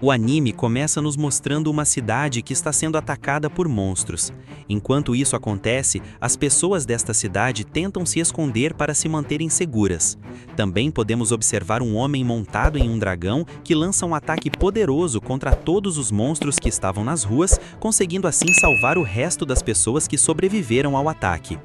O anime começa nos mostrando uma cidade que está sendo atacada por monstros. Enquanto isso acontece, as pessoas desta cidade tentam se esconder para se manterem seguras. Também podemos observar um homem montado em um dragão que lança um ataque poderoso contra todos os monstros que estavam nas ruas, conseguindo assim salvar o resto das pessoas que sobreviveram ao ataque.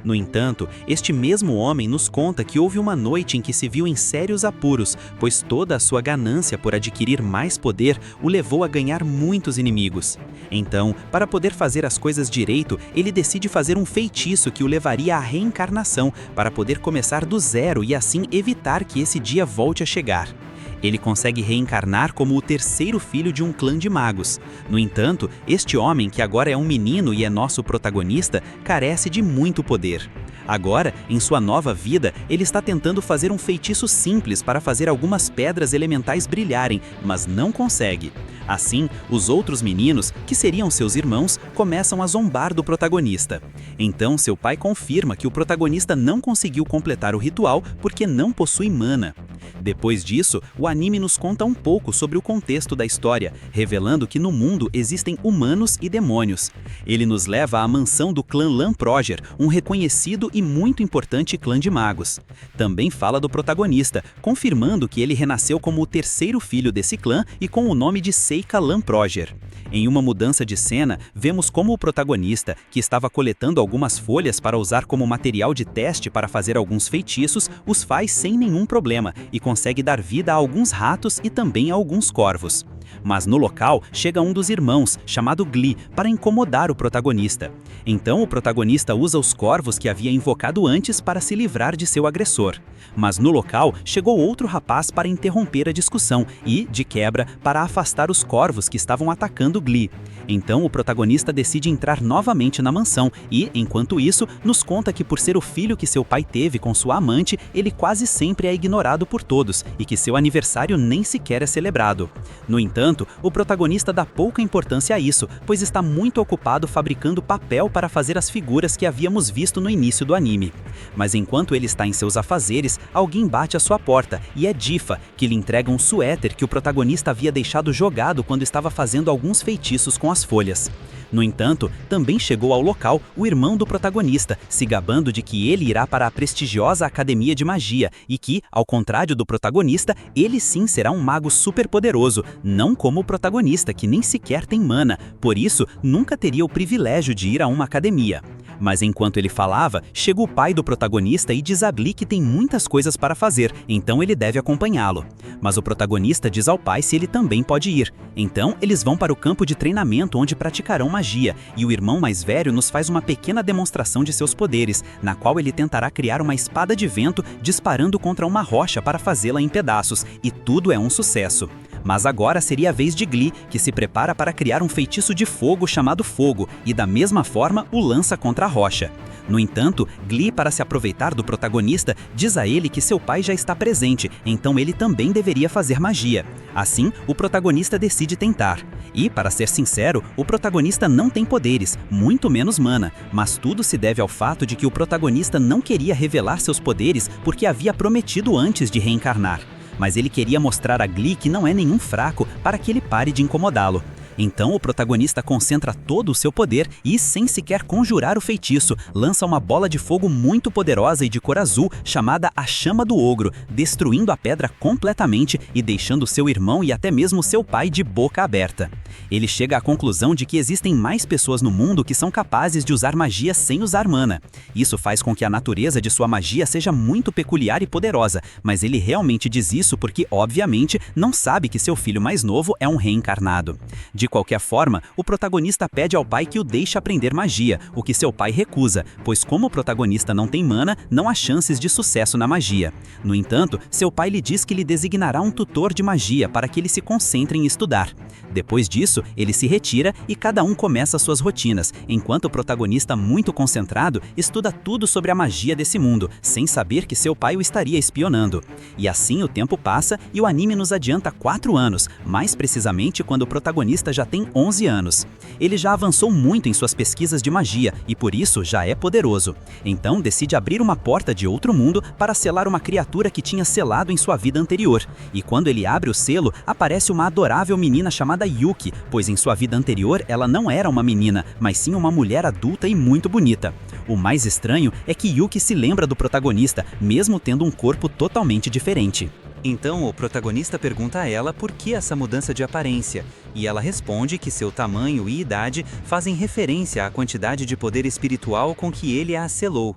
No entanto, este mesmo homem nos conta que houve uma noite em que se viu em sérios apuros, pois toda a sua ganância por adquirir mais poder o levou a ganhar muitos inimigos. Então, para poder fazer as coisas direito, ele decide fazer um feitiço que o levaria à reencarnação, para poder começar do zero e assim evitar que esse dia volte a chegar. Ele consegue reencarnar como o terceiro filho de um clã de magos. No entanto, este homem, que agora é um menino e é nosso protagonista, carece de muito poder. Agora, em sua nova vida, ele está tentando fazer um feitiço simples para fazer algumas pedras elementais brilharem, mas não consegue. Assim, os outros meninos, que seriam seus irmãos, começam a zombar do protagonista. Então, seu pai confirma que o protagonista não conseguiu completar o ritual porque não possui mana. Depois disso, o anime nos conta um pouco sobre o contexto da história, revelando que no mundo existem humanos e demônios. Ele nos leva à mansão do clã Lamproger, um reconhecido e muito importante clã de magos. Também fala do protagonista, confirmando que ele renasceu como o terceiro filho desse clã e com o nome de Seika Lamproger. Em uma mudança de cena, vemos como o protagonista, que estava coletando algumas folhas para usar como material de teste para fazer alguns feitiços, os faz sem nenhum problema e consegue dar vida a alguns ratos e também a alguns corvos. Mas no local, chega um dos irmãos, chamado Glee, para incomodar o protagonista. Então o protagonista usa os corvos que havia invocado antes para se livrar de seu agressor. Mas no local, chegou outro rapaz para interromper a discussão e, de quebra, para afastar os corvos que estavam atacando Glee. Então o protagonista decide entrar novamente na mansão e, enquanto isso, nos conta que por ser o filho que seu pai teve com sua amante, ele quase sempre é ignorado por todos e que seu aniversário nem sequer é celebrado. No entanto, o protagonista dá pouca importância a isso, pois está muito ocupado fabricando papel para fazer as figuras que havíamos visto no início do anime. Mas enquanto ele está em seus afazeres, alguém bate à sua porta, e é Difa, que lhe entrega um suéter que o protagonista havia deixado jogado quando estava fazendo alguns feitiços com as folhas. No entanto, também chegou ao local o irmão do protagonista, se gabando de que ele irá para a prestigiosa Academia de Magia e que, ao contrário do protagonista, ele sim será um mago superpoderoso, não como o protagonista, que nem sequer tem mana, por isso nunca teria o privilégio de ir a uma academia. Mas enquanto ele falava, chega o pai do protagonista e diz a Glee que tem muitas coisas para fazer, então ele deve acompanhá-lo. Mas o protagonista diz ao pai se ele também pode ir. Então eles vão para o campo de treinamento onde praticarão magia, e o irmão mais velho nos faz uma pequena demonstração de seus poderes, na qual ele tentará criar uma espada de vento disparando contra uma rocha para fazê-la em pedaços, e tudo é um sucesso. Mas agora seria a vez de Glee, que se prepara para criar um feitiço de fogo chamado Fogo, e da mesma forma o lança contra a rocha. No entanto, Glee, para se aproveitar do protagonista, diz a ele que seu pai já está presente, então ele também deveria fazer magia. Assim, o protagonista decide tentar. E, para ser sincero, o protagonista não tem poderes, muito menos mana, mas tudo se deve ao fato de que o protagonista não queria revelar seus poderes porque havia prometido antes de reencarnar. Mas ele queria mostrar a Glee que não é nenhum fraco para que ele pare de incomodá-lo. Então o protagonista concentra todo o seu poder e, sem sequer conjurar o feitiço, lança uma bola de fogo muito poderosa e de cor azul chamada a Chama do Ogro, destruindo a pedra completamente e deixando seu irmão e até mesmo seu pai de boca aberta. Ele chega à conclusão de que existem mais pessoas no mundo que são capazes de usar magia sem usar mana. Isso faz com que a natureza de sua magia seja muito peculiar e poderosa, mas ele realmente diz isso porque, obviamente, não sabe que seu filho mais novo é um reencarnado. De qualquer forma, o protagonista pede ao pai que o deixe aprender magia, o que seu pai recusa, pois como o protagonista não tem mana, não há chances de sucesso na magia. No entanto, seu pai lhe diz que lhe designará um tutor de magia para que ele se concentre em estudar. Depois disso, ele se retira e cada um começa suas rotinas, enquanto o protagonista, muito concentrado, estuda tudo sobre a magia desse mundo, sem saber que seu pai o estaria espionando. E assim o tempo passa e o anime nos adianta 4 anos, mais precisamente quando o protagonista já tem 11 anos. Ele já avançou muito em suas pesquisas de magia e por isso já é poderoso. Então decide abrir uma porta de outro mundo para selar uma criatura que tinha selado em sua vida anterior. E quando ele abre o selo, aparece uma adorável menina chamada Yuki, pois em sua vida anterior ela não era uma menina, mas sim uma mulher adulta e muito bonita. O mais estranho é que Yuki se lembra do protagonista, mesmo tendo um corpo totalmente diferente. Então o protagonista pergunta a ela por que essa mudança de aparência, e ela responde que seu tamanho e idade fazem referência à quantidade de poder espiritual com que ele a selou.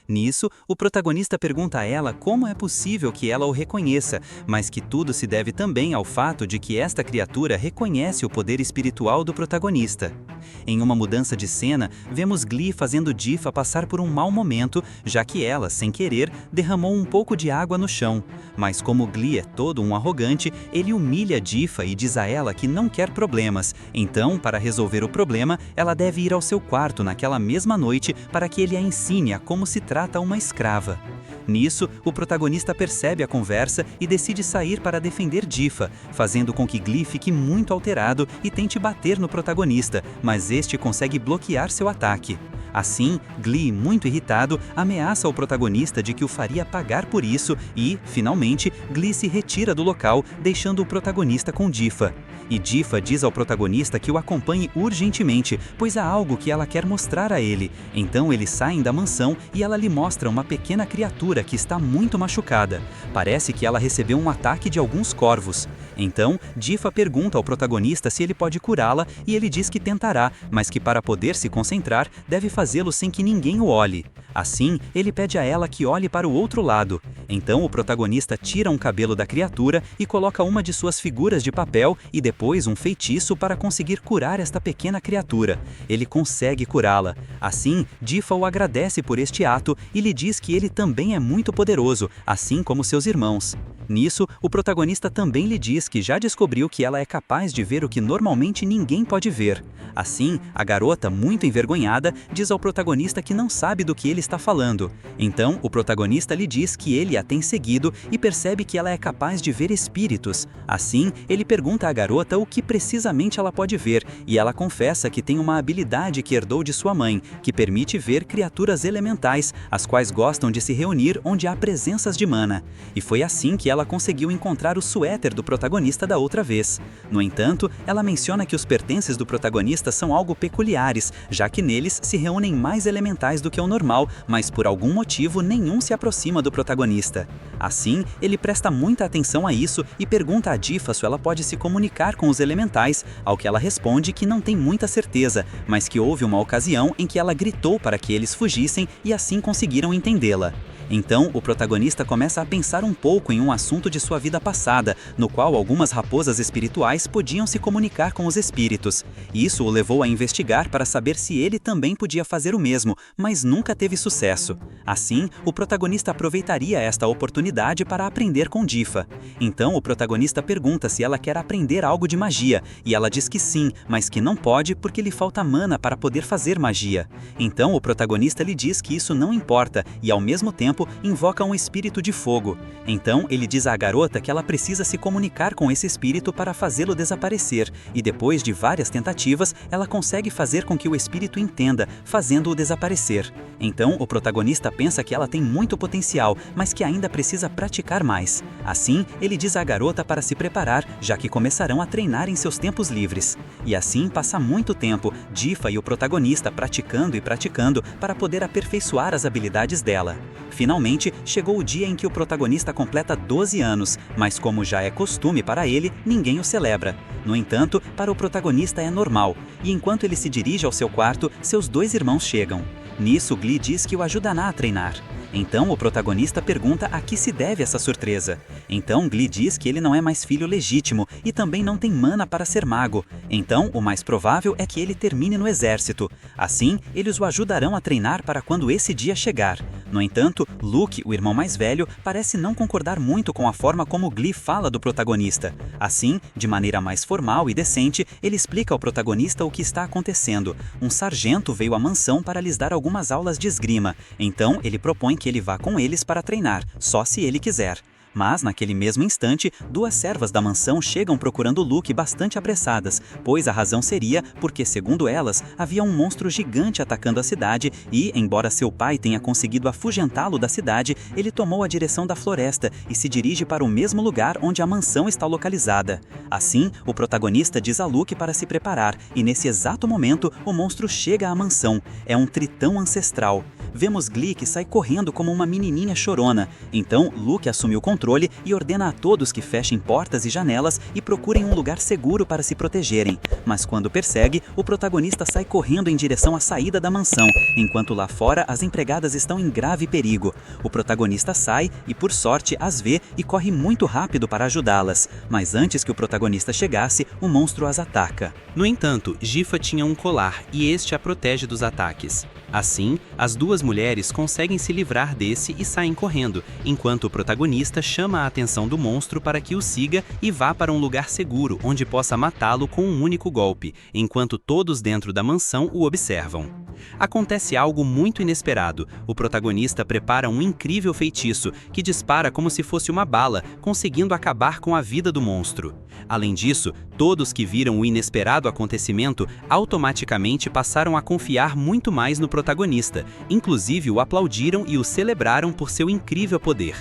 Nisso, o protagonista pergunta a ela como é possível que ela o reconheça, mas que tudo se deve também ao fato de que esta criatura reconhece o poder espiritual do protagonista. Em uma mudança de cena, vemos Glee fazendo Difa passar por um mau momento, já que ela, sem querer, derramou um pouco de água no chão. Mas como Glee é todo um arrogante, ele humilha Difa e diz a ela que não quer problemas. Então, para resolver o problema, ela deve ir ao seu quarto naquela mesma noite para que ele a ensine a como se trata uma escrava. Nisso, o protagonista percebe a conversa e decide sair para defender Difa, fazendo com que Glee fique muito alterado e tente bater no protagonista, mas este consegue bloquear seu ataque. Assim, Glee, muito irritado, ameaça o protagonista de que o faria pagar por isso e, finalmente, Glee se retira do local, deixando o protagonista com Difa. E Difa diz ao protagonista que o acompanhe urgentemente, pois há algo que ela quer mostrar a ele. Então eles saem da mansão e ela lhe mostra uma pequena criatura que está muito machucada. Parece que ela recebeu um ataque de alguns corvos. Então, Difa pergunta ao protagonista se ele pode curá-la e ele diz que tentará, mas que para poder se concentrar, deve fazê-lo sem que ninguém o olhe. Assim, ele pede a ela que olhe para o outro lado. Então o protagonista tira um cabelo da criatura e coloca uma de suas figuras de papel e depois um feitiço para conseguir curar esta pequena criatura. Ele consegue curá-la. Assim, Difa o agradece por este ato e lhe diz que ele também é muito poderoso, assim como seus irmãos. Nisso, o protagonista também lhe diz que já descobriu que ela é capaz de ver o que normalmente ninguém pode ver. Assim, a garota, muito envergonhada, diz ao protagonista que não sabe do que ele está falando. Então, o protagonista lhe diz que ele a tem seguido e percebe que ela é capaz de ver espíritos. Assim, ele pergunta à garota o que precisamente ela pode ver, e ela confessa que tem uma habilidade que herdou de sua mãe, que permite ver criaturas elementais, as quais gostam de se reunir onde há presenças de mana. E foi assim que ela conseguiu encontrar o suéter do protagonista da outra vez. No entanto, ela menciona que os pertences do protagonista são algo peculiares, já que neles se reúnem mais elementais do que o normal, mas por algum motivo nenhum se aproxima do protagonista. Assim, ele presta muita atenção a isso e pergunta a Difa se ela pode se comunicar com os elementais, ao que ela responde que não tem muita certeza, mas que houve uma ocasião em que ela gritou para que eles fugissem e assim conseguiram entendê-la. Então, o protagonista começa a pensar um pouco em um assunto de sua vida passada, no qual algumas raposas espirituais podiam se comunicar com os espíritos. Isso o levou a investigar para saber se ele também podia fazer o mesmo, mas nunca teve sucesso. Assim, o protagonista aproveitaria esta oportunidade para aprender com Difa. Então, o protagonista pergunta se ela quer aprender algo de magia, e ela diz que sim, mas que não pode porque lhe falta mana para poder fazer magia. Então, o protagonista lhe diz que isso não importa, e ao mesmo tempo invoca um espírito de fogo. Então ele diz à garota que ela precisa se comunicar com esse espírito para fazê-lo desaparecer, e depois de várias tentativas, ela consegue fazer com que o espírito entenda, fazendo-o desaparecer. Então o protagonista pensa que ela tem muito potencial, mas que ainda precisa praticar mais. Assim, ele diz à garota para se preparar, já que começarão a treinar em seus tempos livres. E assim passa muito tempo, Difa e o protagonista praticando e praticando para poder aperfeiçoar as habilidades dela. Finalmente, chegou o dia em que o protagonista completa 12 anos, mas como já é costume para ele, ninguém o celebra. No entanto, para o protagonista é normal, e enquanto ele se dirige ao seu quarto, seus 2 irmãos chegam. Nisso, Glee diz que o ajudará a treinar. Então o protagonista pergunta a que se deve essa surpresa. Então Glee diz que ele não é mais filho legítimo e também não tem mana para ser mago. Então o mais provável é que ele termine no exército. Assim, eles o ajudarão a treinar para quando esse dia chegar. No entanto, Luke, o irmão mais velho, parece não concordar muito com a forma como Glee fala do protagonista. Assim, de maneira mais formal e decente, ele explica ao protagonista o que está acontecendo. Um sargento veio à mansão para lhes dar algumas aulas de esgrima. Então, ele propõe que ele vá com eles para treinar, só se ele quiser. Mas, naquele mesmo instante, duas servas da mansão chegam procurando Luke bastante apressadas, pois a razão seria porque, segundo elas, havia um monstro gigante atacando a cidade e, embora seu pai tenha conseguido afugentá-lo da cidade, ele tomou a direção da floresta e se dirige para o mesmo lugar onde a mansão está localizada. Assim, o protagonista diz a Luke para se preparar e, nesse exato momento, o monstro chega à mansão. É um tritão ancestral. Vemos Glee que sai correndo como uma menininha chorona. Então, Luke assume o controle e ordena a todos que fechem portas e janelas e procurem um lugar seguro para se protegerem. Mas quando persegue, o protagonista sai correndo em direção à saída da mansão, enquanto lá fora as empregadas estão em grave perigo. O protagonista sai e, por sorte, as vê e corre muito rápido para ajudá-las. Mas antes que o protagonista chegasse, o monstro as ataca. No entanto, Jiffa tinha um colar e este a protege dos ataques. Assim, as duas mulheres conseguem se livrar desse e saem correndo, enquanto o protagonista chama a atenção do monstro para que o siga e vá para um lugar seguro onde possa matá-lo com um único golpe, enquanto todos dentro da mansão o observam. Acontece algo muito inesperado. O protagonista prepara um incrível feitiço que dispara como se fosse uma bala, conseguindo acabar com a vida do monstro. Além disso, todos que viram o inesperado acontecimento automaticamente passaram a confiar muito mais no protagonista, inclusive o aplaudiram e o celebraram por seu incrível poder.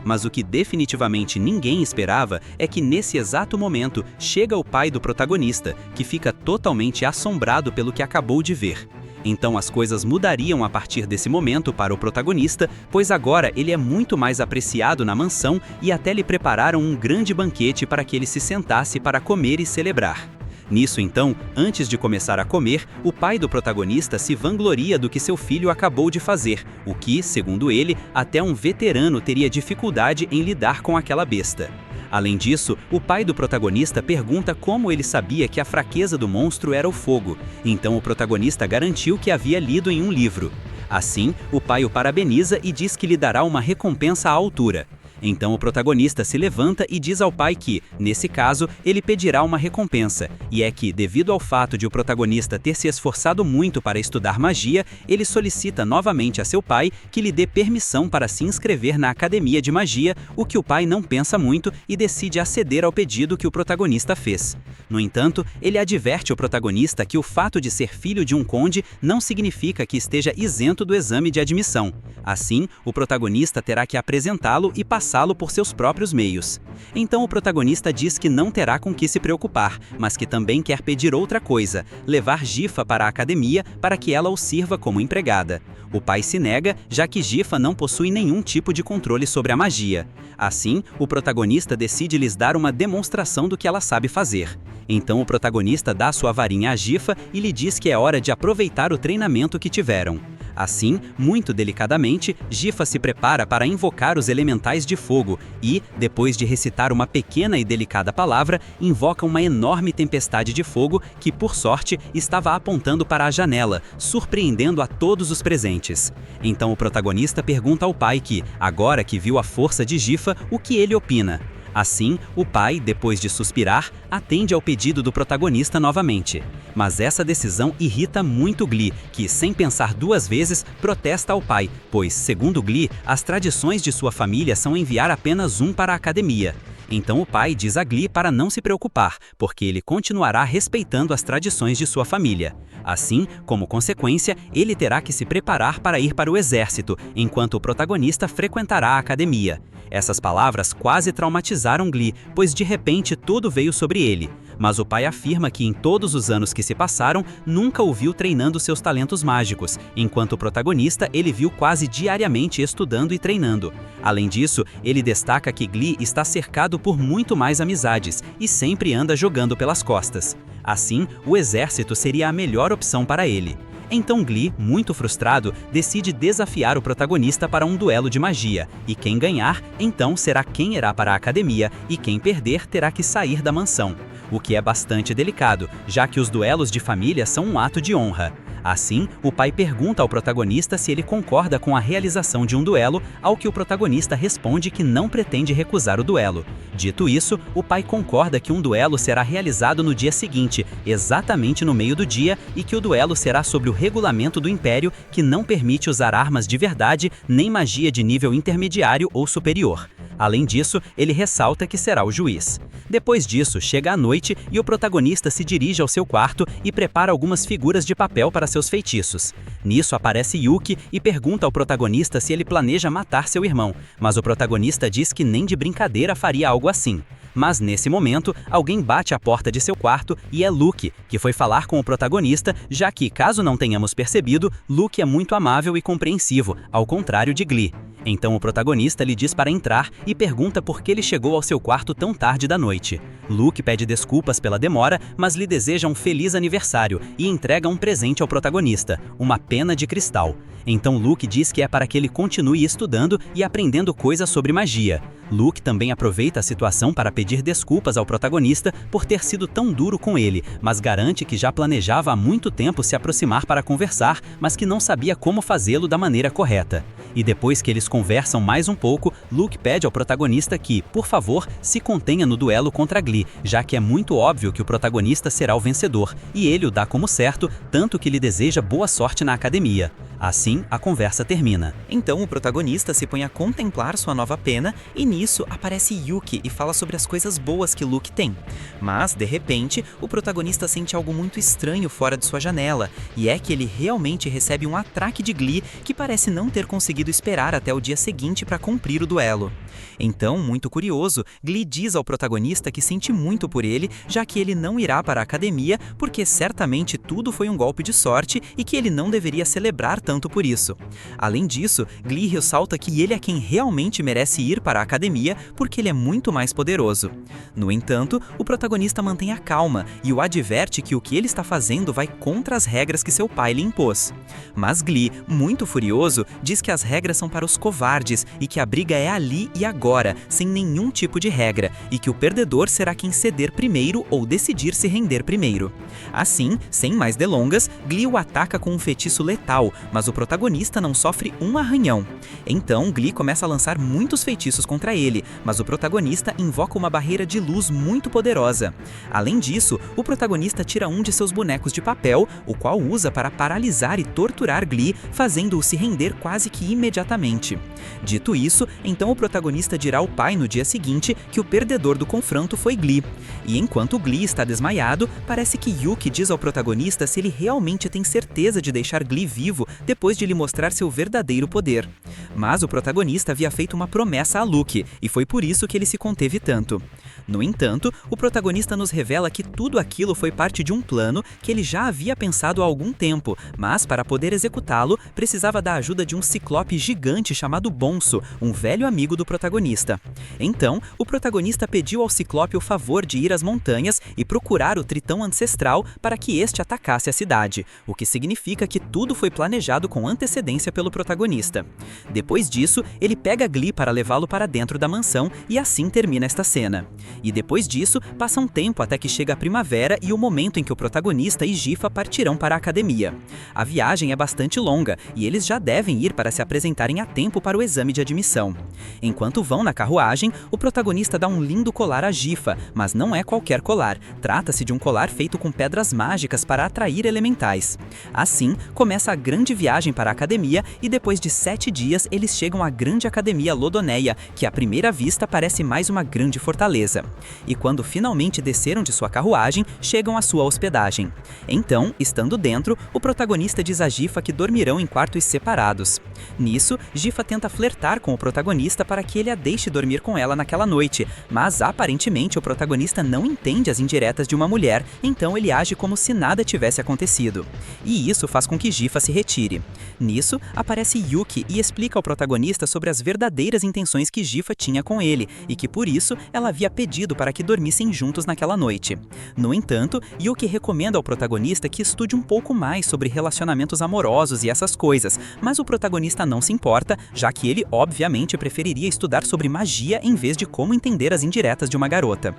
Mas o que definitivamente ninguém esperava é que nesse exato momento chega o pai do protagonista, que fica totalmente assombrado pelo que acabou de ver. Então as coisas mudariam a partir desse momento para o protagonista, pois agora ele é muito mais apreciado na mansão e até lhe prepararam um grande banquete para que ele se sentasse para comer e celebrar. Nisso então, antes de começar a comer, o pai do protagonista se vangloria do que seu filho acabou de fazer, o que, segundo ele, até um veterano teria dificuldade em lidar com aquela besta. Além disso, o pai do protagonista pergunta como ele sabia que a fraqueza do monstro era o fogo. Então o protagonista garantiu que havia lido em um livro. Assim, o pai o parabeniza e diz que lhe dará uma recompensa à altura. Então o protagonista se levanta e diz ao pai que, nesse caso, ele pedirá uma recompensa, e é que, devido ao fato de o protagonista ter se esforçado muito para estudar magia, ele solicita novamente a seu pai que lhe dê permissão para se inscrever na Academia de Magia, o que o pai não pensa muito e decide aceder ao pedido que o protagonista fez. No entanto, ele adverte o protagonista que o fato de ser filho de um conde não significa que esteja isento do exame de admissão. Assim, o protagonista terá que apresentá-lo e passá-lo por seus próprios meios. Então o protagonista diz que não terá com que se preocupar, mas que também quer pedir outra coisa, levar Jiffa para a academia para que ela o sirva como empregada. O pai se nega, já que Jiffa não possui nenhum tipo de controle sobre a magia. Assim, o protagonista decide lhes dar uma demonstração do que ela sabe fazer. Então o protagonista dá sua varinha a Jiffa e lhe diz que é hora de aproveitar o treinamento que tiveram. Assim, muito delicadamente, Jiffa se prepara para invocar os elementais de fogo e, depois de recitar uma pequena e delicada palavra, invoca uma enorme tempestade de fogo que, por sorte, estava apontando para a janela, surpreendendo a todos os presentes. Então o protagonista pergunta ao pai que, agora que viu a força de Jiffa, o que ele opina. Assim, o pai, depois de suspirar, atende ao pedido do protagonista novamente. Mas essa decisão irrita muito Glee, que, sem pensar duas vezes, protesta ao pai, pois, segundo Glee, as tradições de sua família são enviar apenas um para a academia. Então o pai diz a Glee para não se preocupar, porque ele continuará respeitando as tradições de sua família. Assim, como consequência, ele terá que se preparar para ir para o exército, enquanto o protagonista frequentará a academia. Essas palavras quase traumatizaram Glee, pois de repente tudo veio sobre ele. Mas o pai afirma que em todos os anos que se passaram, nunca o viu treinando seus talentos mágicos, enquanto o protagonista ele viu quase diariamente estudando e treinando. Além disso, ele destaca que Glee está cercado por muito mais amizades e sempre anda jogando pelas costas. Assim, o exército seria a melhor opção para ele. Então Glee, muito frustrado, decide desafiar o protagonista para um duelo de magia, e quem ganhar, então será quem irá para a academia, e quem perder terá que sair da mansão. O que é bastante delicado, já que os duelos de família são um ato de honra. Assim, o pai pergunta ao protagonista se ele concorda com a realização de um duelo, ao que o protagonista responde que não pretende recusar o duelo. Dito isso, o pai concorda que um duelo será realizado no dia seguinte, exatamente no meio do dia, e que o duelo será sobre o regulamento do Império, que não permite usar armas de verdade nem magia de nível intermediário ou superior. Além disso, ele ressalta que será o juiz. Depois disso, chega a noite e o protagonista se dirige ao seu quarto e prepara algumas figuras de papel para seus feitiços. Nisso aparece Yuki e pergunta ao protagonista se ele planeja matar seu irmão, mas o protagonista diz que nem de brincadeira faria algo assim. Mas nesse momento, alguém bate à porta de seu quarto e é Luke, que foi falar com o protagonista, já que, caso não tenhamos percebido, Luke é muito amável e compreensivo, ao contrário de Glee. Então o protagonista lhe diz para entrar e pergunta por que ele chegou ao seu quarto tão tarde da noite. Luke pede desculpas pela demora, mas lhe deseja um feliz aniversário e entrega um presente ao protagonista, uma pena de cristal. Então Luke diz que é para que ele continue estudando e aprendendo coisas sobre magia. Luke também aproveita a situação para pedir desculpas ao protagonista por ter sido tão duro com ele, mas garante que já planejava há muito tempo se aproximar para conversar, mas que não sabia como fazê-lo da maneira correta. E depois que eles conversam mais um pouco, Luke pede ao protagonista que, por favor, se contenha no duelo contra Glee, já que é muito óbvio que o protagonista será o vencedor, e ele o dá como certo, tanto que lhe deseja boa sorte na academia. Assim, a conversa termina. Então o protagonista se põe a contemplar sua nova pena e nisso aparece Yuki e fala sobre as coisas boas que Luke tem. Mas, de repente, o protagonista sente algo muito estranho fora de sua janela, e é que ele realmente recebe um atraque de Glee que parece não ter conseguido esperar até o dia seguinte para cumprir o duelo. Então, muito curioso, Glee diz ao protagonista que sente muito por ele, já que ele não irá para a academia porque certamente tudo foi um golpe de sorte e que ele não deveria celebrar tanto por isso. Além disso, Glee ressalta que ele é quem realmente merece ir para a academia porque ele é muito mais poderoso. No entanto, o protagonista mantém a calma e o adverte que o que ele está fazendo vai contra as regras que seu pai lhe impôs. Mas Glee, muito furioso, diz que as regras são para os covardes e que a briga é ali e agora, sem nenhum tipo de regra, e que o perdedor será quem ceder primeiro ou decidir se render primeiro. Assim, sem mais delongas, Glee o ataca com um feitiço letal, mas o protagonista não sofre um arranhão. Então, Glee começa a lançar muitos feitiços contra ele, mas o protagonista invoca uma barreira de luz muito poderosa. Além disso, o protagonista tira um de seus bonecos de papel, o qual usa para paralisar e torturar Glee, fazendo-o se render quase que imediatamente. Dito isso, então o protagonista dirá ao pai no dia seguinte que o perdedor do confronto foi Glee. E enquanto Glee está desmaiado, parece que Yuki diz ao protagonista se ele realmente tem certeza de deixar Glee vivo depois de lhe mostrar seu verdadeiro poder. Mas o protagonista havia feito uma promessa a Luke, e foi por isso que ele se conteve tanto. No entanto, o protagonista nos revela que tudo aquilo foi parte de um plano que ele já havia pensado há algum tempo, mas para poder executá-lo, precisava da ajuda de um ciclope gigante chamado Bonzo, um velho amigo do protagonista. Então, o protagonista pediu ao ciclope o favor de ir às montanhas e procurar o tritão ancestral para que este atacasse a cidade, o que significa que tudo foi planejado com antecedência pelo protagonista. Depois disso, ele pega Glee para levá-lo para dentro da mansão e assim termina esta cena. E depois disso, passa um tempo até que chega a primavera e o momento em que o protagonista e Gifa partirão para a academia. A viagem é bastante longa e eles já devem ir para se apresentarem a tempo para o exame de admissão. Enquanto vão na carruagem, o protagonista dá um lindo colar a Gifa, mas não é qualquer colar. Trata-se de um colar feito com pedras mágicas para atrair elementais. Assim, começa a grande viagem para a academia e depois de 7 dias eles chegam à grande academia Lodoneia, que à primeira vista parece mais uma grande fortaleza. E quando finalmente desceram de sua carruagem, chegam à sua hospedagem. Então, estando dentro, o protagonista diz a Gifa que dormirão em quartos separados. Nisso, Gifa tenta flertar com o protagonista para que ele a deixe dormir com ela naquela noite, mas aparentemente o protagonista não entende as indiretas de uma mulher, então ele age como se nada tivesse acontecido. E isso faz com que Gifa se retire. percebe. Nisso, aparece Yuki e explica ao protagonista sobre as verdadeiras intenções que Gifa tinha com ele e que por isso ela havia pedido para que dormissem juntos naquela noite. No entanto, Yuki recomenda ao protagonista que estude um pouco mais sobre relacionamentos amorosos e essas coisas, mas o protagonista não se importa, já que ele obviamente preferiria estudar sobre magia em vez de como entender as indiretas de uma garota.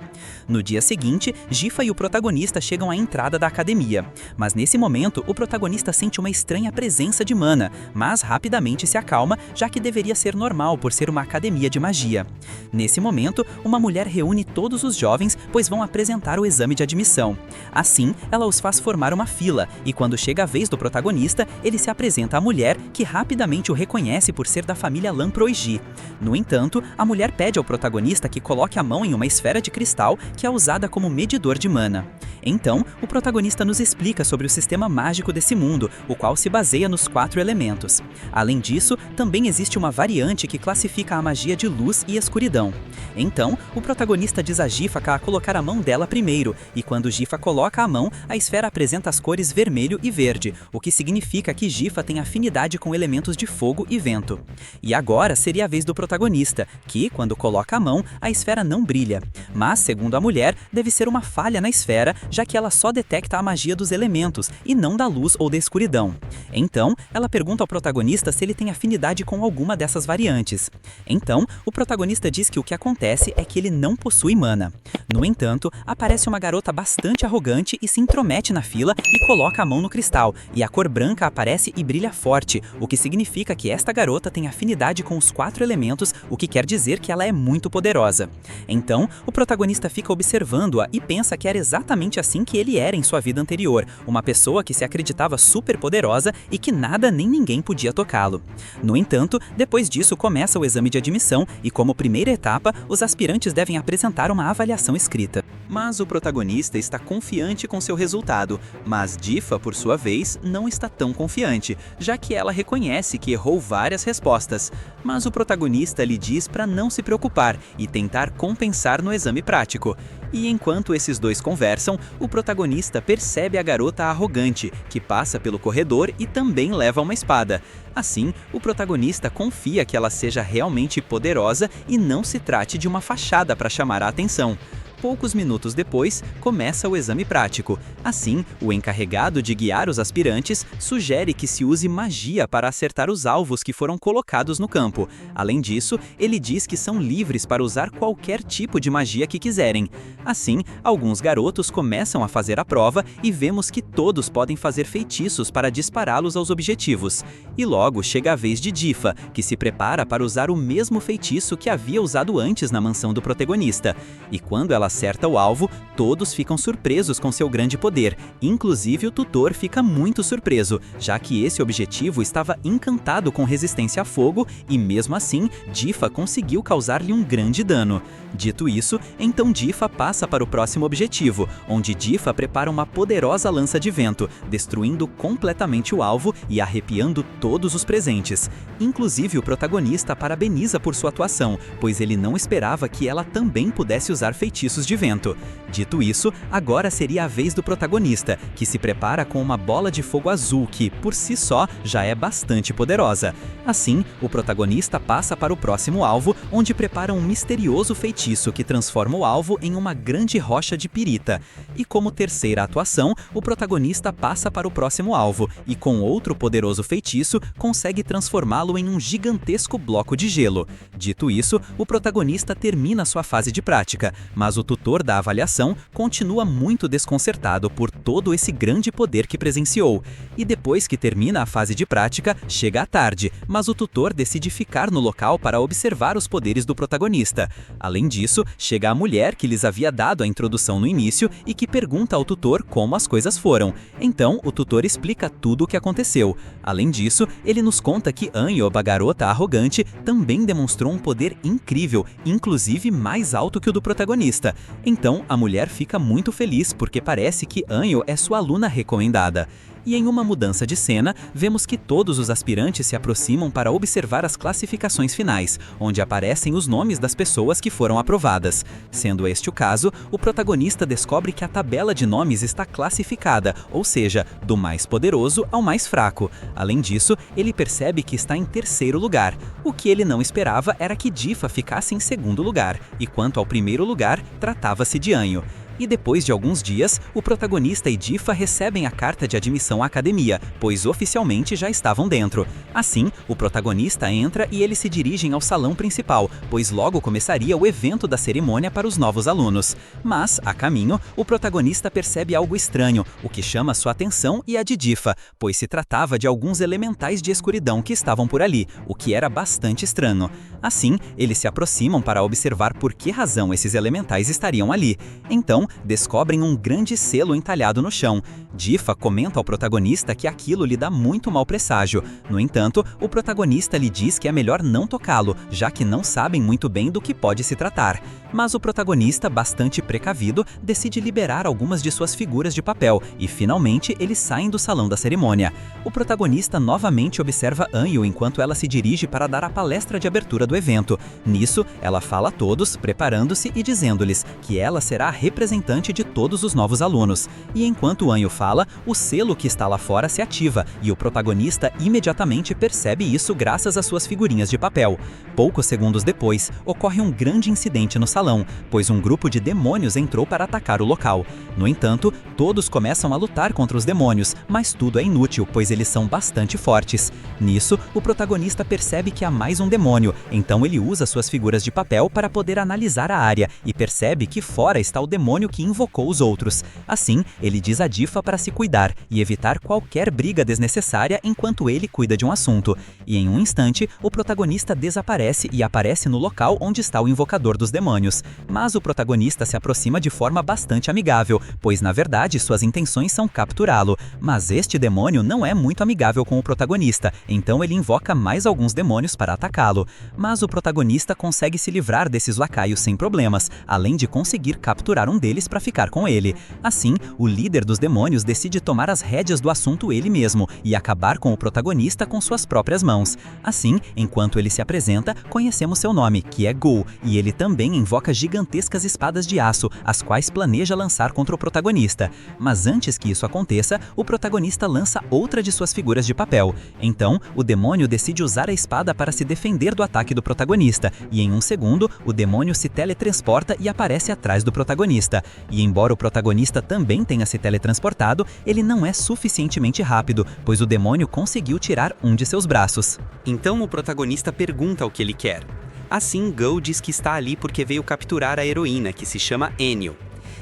No dia seguinte, Gifa e o protagonista chegam à entrada da academia, mas nesse momento o protagonista sente uma estranha presença de Mana, mas rapidamente se acalma, já que deveria ser normal por ser uma academia de magia. Nesse momento, uma mulher reúne todos os jovens, pois vão apresentar o exame de admissão. Assim, ela os faz formar uma fila, e quando chega a vez do protagonista, ele se apresenta à mulher, que rapidamente o reconhece por ser da família Lamproigi. No entanto, a mulher pede ao protagonista que coloque a mão em uma esfera de cristal que é usada como medidor de mana. Então, o protagonista nos explica sobre o sistema mágico desse mundo, o qual se baseia nos 4 elementos. Além disso, também existe uma variante que classifica a magia de luz e escuridão. Então, o protagonista diz a Gifa a colocar a mão dela primeiro, e quando Gifa coloca a mão, a esfera apresenta as cores vermelho e verde, o que significa que Gifa tem afinidade com elementos de fogo e vento. E agora seria a vez do protagonista, que, quando coloca a mão, a esfera não brilha. Mas, segundo a mulher, deve ser uma falha na esfera, já que ela só detecta a magia dos elementos, e não da luz ou da escuridão. Então, ela pergunta ao protagonista se ele tem afinidade com alguma dessas variantes. Então, o protagonista diz que o que acontece é que ele não possui mana. No entanto, aparece uma garota bastante arrogante e se intromete na fila e coloca a mão no cristal, e a cor branca aparece e brilha forte, o que significa que esta garota tem afinidade com os 4 elementos, o que quer dizer que ela é muito poderosa. Então, o protagonista fica observando-a e pensa que era exatamente assim que ele era em sua vida anterior, uma pessoa que se acreditava super poderosa e que nada nem ninguém podia tocá-lo. No entanto, depois disso começa o exame de admissão e, como primeira etapa, os aspirantes devem apresentar uma avaliação escrita. Mas o protagonista está confiante com seu resultado, mas Gifa, por sua vez, não está tão confiante, já que ela reconhece que errou várias respostas. Mas o protagonista lhe diz para não se preocupar e tentar compensar no exame prático. E enquanto esses dois conversam, o protagonista percebe a garota arrogante, que passa pelo corredor e também leva uma espada. Assim, o protagonista confia que ela seja realmente poderosa e não se trate de uma fachada para chamar a atenção. Poucos minutos depois, começa o exame prático. Assim, o encarregado de guiar os aspirantes sugere que se use magia para acertar os alvos que foram colocados no campo. Além disso, ele diz que são livres para usar qualquer tipo de magia que quiserem. Assim, alguns garotos começam a fazer a prova e vemos que todos podem fazer feitiços para dispará-los aos objetivos. E logo chega a vez de Gifa, que se prepara para usar o mesmo feitiço que havia usado antes na mansão do protagonista. E quando ela acerta o alvo, todos ficam surpresos com seu grande poder, inclusive o tutor fica muito surpreso, já que esse objetivo estava encantado com resistência a fogo e mesmo assim, Gifa conseguiu causar-lhe um grande dano. Dito isso, então Gifa passa para o próximo objetivo, onde Gifa prepara uma poderosa lança de vento, destruindo completamente o alvo e arrepiando todos os presentes. Inclusive o protagonista parabeniza por sua atuação, pois ele não esperava que ela também pudesse usar feitiços de vento. Dito isso, agora seria a vez do protagonista, que se prepara com uma bola de fogo azul que, por si só, já é bastante poderosa. Assim, o protagonista passa para o próximo alvo, onde prepara um misterioso feitiço que transforma o alvo em uma grande rocha de pirita. E como terceira atuação, o protagonista passa para o próximo alvo e, com outro poderoso feitiço, consegue transformá-lo em um gigantesco bloco de gelo. Dito isso, o protagonista termina sua fase de prática, mas o tutor da avaliação continua muito desconcertado por todo esse grande poder que presenciou. E depois que termina a fase de prática, chega a tarde, mas o tutor decide ficar no local para observar os poderes do protagonista. Além disso, chega a mulher que lhes havia dado a introdução no início e que pergunta ao tutor como as coisas foram. Então, o tutor explica tudo o que aconteceu. Além disso, ele nos conta que Anyoba, a garota arrogante, também demonstrou um poder incrível, inclusive mais alto que o do protagonista. Então, a mulher fica muito feliz porque parece que Anyo é sua aluna recomendada. E em uma mudança de cena, vemos que todos os aspirantes se aproximam para observar as classificações finais, onde aparecem os nomes das pessoas que foram aprovadas. Sendo este o caso, o protagonista descobre que a tabela de nomes está classificada, ou seja, do mais poderoso ao mais fraco. Além disso, ele percebe que está em terceiro lugar. O que ele não esperava era que Difa ficasse em segundo lugar, e quanto ao primeiro lugar, tratava-se de Anho. E depois de alguns dias, o protagonista e Difa recebem a carta de admissão à academia, pois oficialmente já estavam dentro. Assim, o protagonista entra e eles se dirigem ao salão principal, pois logo começaria o evento da cerimônia para os novos alunos. Mas, a caminho, o protagonista percebe algo estranho, o que chama sua atenção e a de Difa, pois se tratava de alguns elementais de escuridão que estavam por ali, o que era bastante estranho. Assim, eles se aproximam para observar por que razão esses elementais estariam ali. Então, descobrem um grande selo entalhado no chão. Difa comenta ao protagonista que aquilo lhe dá muito mau presságio. No entanto, o protagonista lhe diz que é melhor não tocá-lo, já que não sabem muito bem do que pode se tratar. Mas o protagonista, bastante precavido, decide liberar algumas de suas figuras de papel e, finalmente, eles saem do salão da cerimônia. O protagonista novamente observa Anho enquanto ela se dirige para dar a palestra de abertura do evento. Nisso, ela fala a todos, preparando-se e dizendo-lhes que ela será a representante de todos os novos alunos. E enquanto Anho fala, o selo que está lá fora se ativa e o protagonista imediatamente percebe isso graças às suas figurinhas de papel. Poucos segundos depois, ocorre um grande incidente no salão, pois um grupo de demônios entrou para atacar o local. No entanto, todos começam a lutar contra os demônios, mas tudo é inútil, pois eles são bastante fortes. Nisso, o protagonista percebe que há mais um demônio, então ele usa suas figuras de papel para poder analisar a área e percebe que fora está o demônio que invocou os outros. Assim, ele diz a Difa para se cuidar e evitar qualquer briga desnecessária enquanto ele cuida de um assunto. E em um instante, o protagonista desaparece e aparece no local onde está o invocador dos demônios. Mas o protagonista se aproxima de forma bastante amigável, pois na verdade suas intenções são capturá-lo. Mas este demônio não é muito amigável com o protagonista, então ele invoca mais alguns demônios para atacá-lo. Mas o protagonista consegue se livrar desses lacaios sem problemas, além de conseguir capturar um deles para ficar com ele. Assim, o líder dos demônios decide tomar as rédeas do assunto ele mesmo e acabar com o protagonista com suas próprias mãos. Assim, enquanto ele se apresenta, conhecemos seu nome, que é Ghoul, e ele também invoca gigantescas espadas de aço, as quais planeja lançar contra o protagonista. Mas antes que isso aconteça, o protagonista lança outra de suas figuras de papel. Então, o demônio decide usar a espada para se defender do ataque do protagonista, e em um segundo, o demônio se teletransporta e aparece atrás do protagonista. E embora o protagonista também tenha se teletransportado, ele não é suficientemente rápido, pois o demônio conseguiu tirar um de seus braços. Então o protagonista pergunta o que ele quer. Assim, Ghoul diz que está ali porque veio capturar a heroína, que se chama Enyo.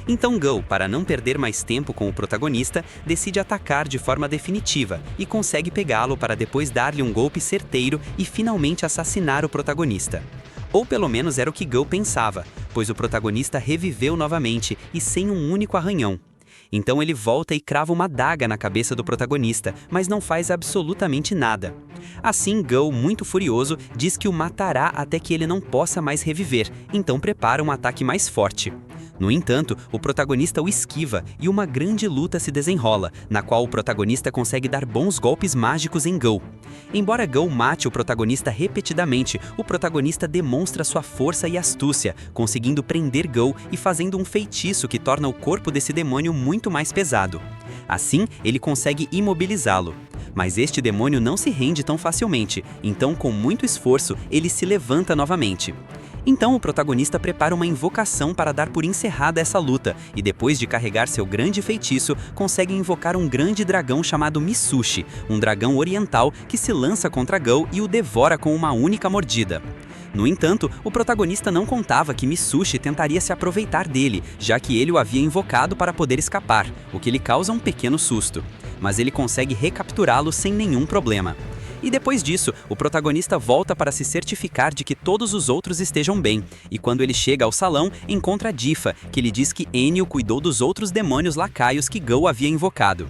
Então Ghoul, para não perder mais tempo com o protagonista, decide atacar de forma definitiva e consegue pegá-lo para depois dar-lhe um golpe certeiro e finalmente assassinar o protagonista. Ou pelo menos era o que Ghoul pensava, pois o protagonista reviveu novamente e sem um único arranhão. Então ele volta e crava uma adaga na cabeça do protagonista, mas não faz absolutamente nada. Assim, Ghoul, muito furioso, diz que o matará até que ele não possa mais reviver, então prepara um ataque mais forte. No entanto, o protagonista o esquiva e uma grande luta se desenrola, na qual o protagonista consegue dar bons golpes mágicos em Ghoul. Embora Ghoul mate o protagonista repetidamente, o protagonista demonstra sua força e astúcia, conseguindo prender Ghoul e fazendo um feitiço que torna o corpo desse demônio muito mais pesado. Assim, ele consegue imobilizá-lo. Mas este demônio não se rende tão facilmente, então com muito esforço, ele se levanta novamente. Então o protagonista prepara uma invocação para dar por encerrada essa luta, e depois de carregar seu grande feitiço, consegue invocar um grande dragão chamado Mitsushi, um dragão oriental que se lança contra Ghoul e o devora com uma única mordida. No entanto, o protagonista não contava que Mitsushi tentaria se aproveitar dele, já que ele o havia invocado para poder escapar, o que lhe causa um pequeno susto. Mas ele consegue recapturá-lo sem nenhum problema. E depois disso, o protagonista volta para se certificar de que todos os outros estejam bem, e quando ele chega ao salão, encontra Difa, que lhe diz que Enyo cuidou dos outros demônios lacaios que Ghoul havia invocado.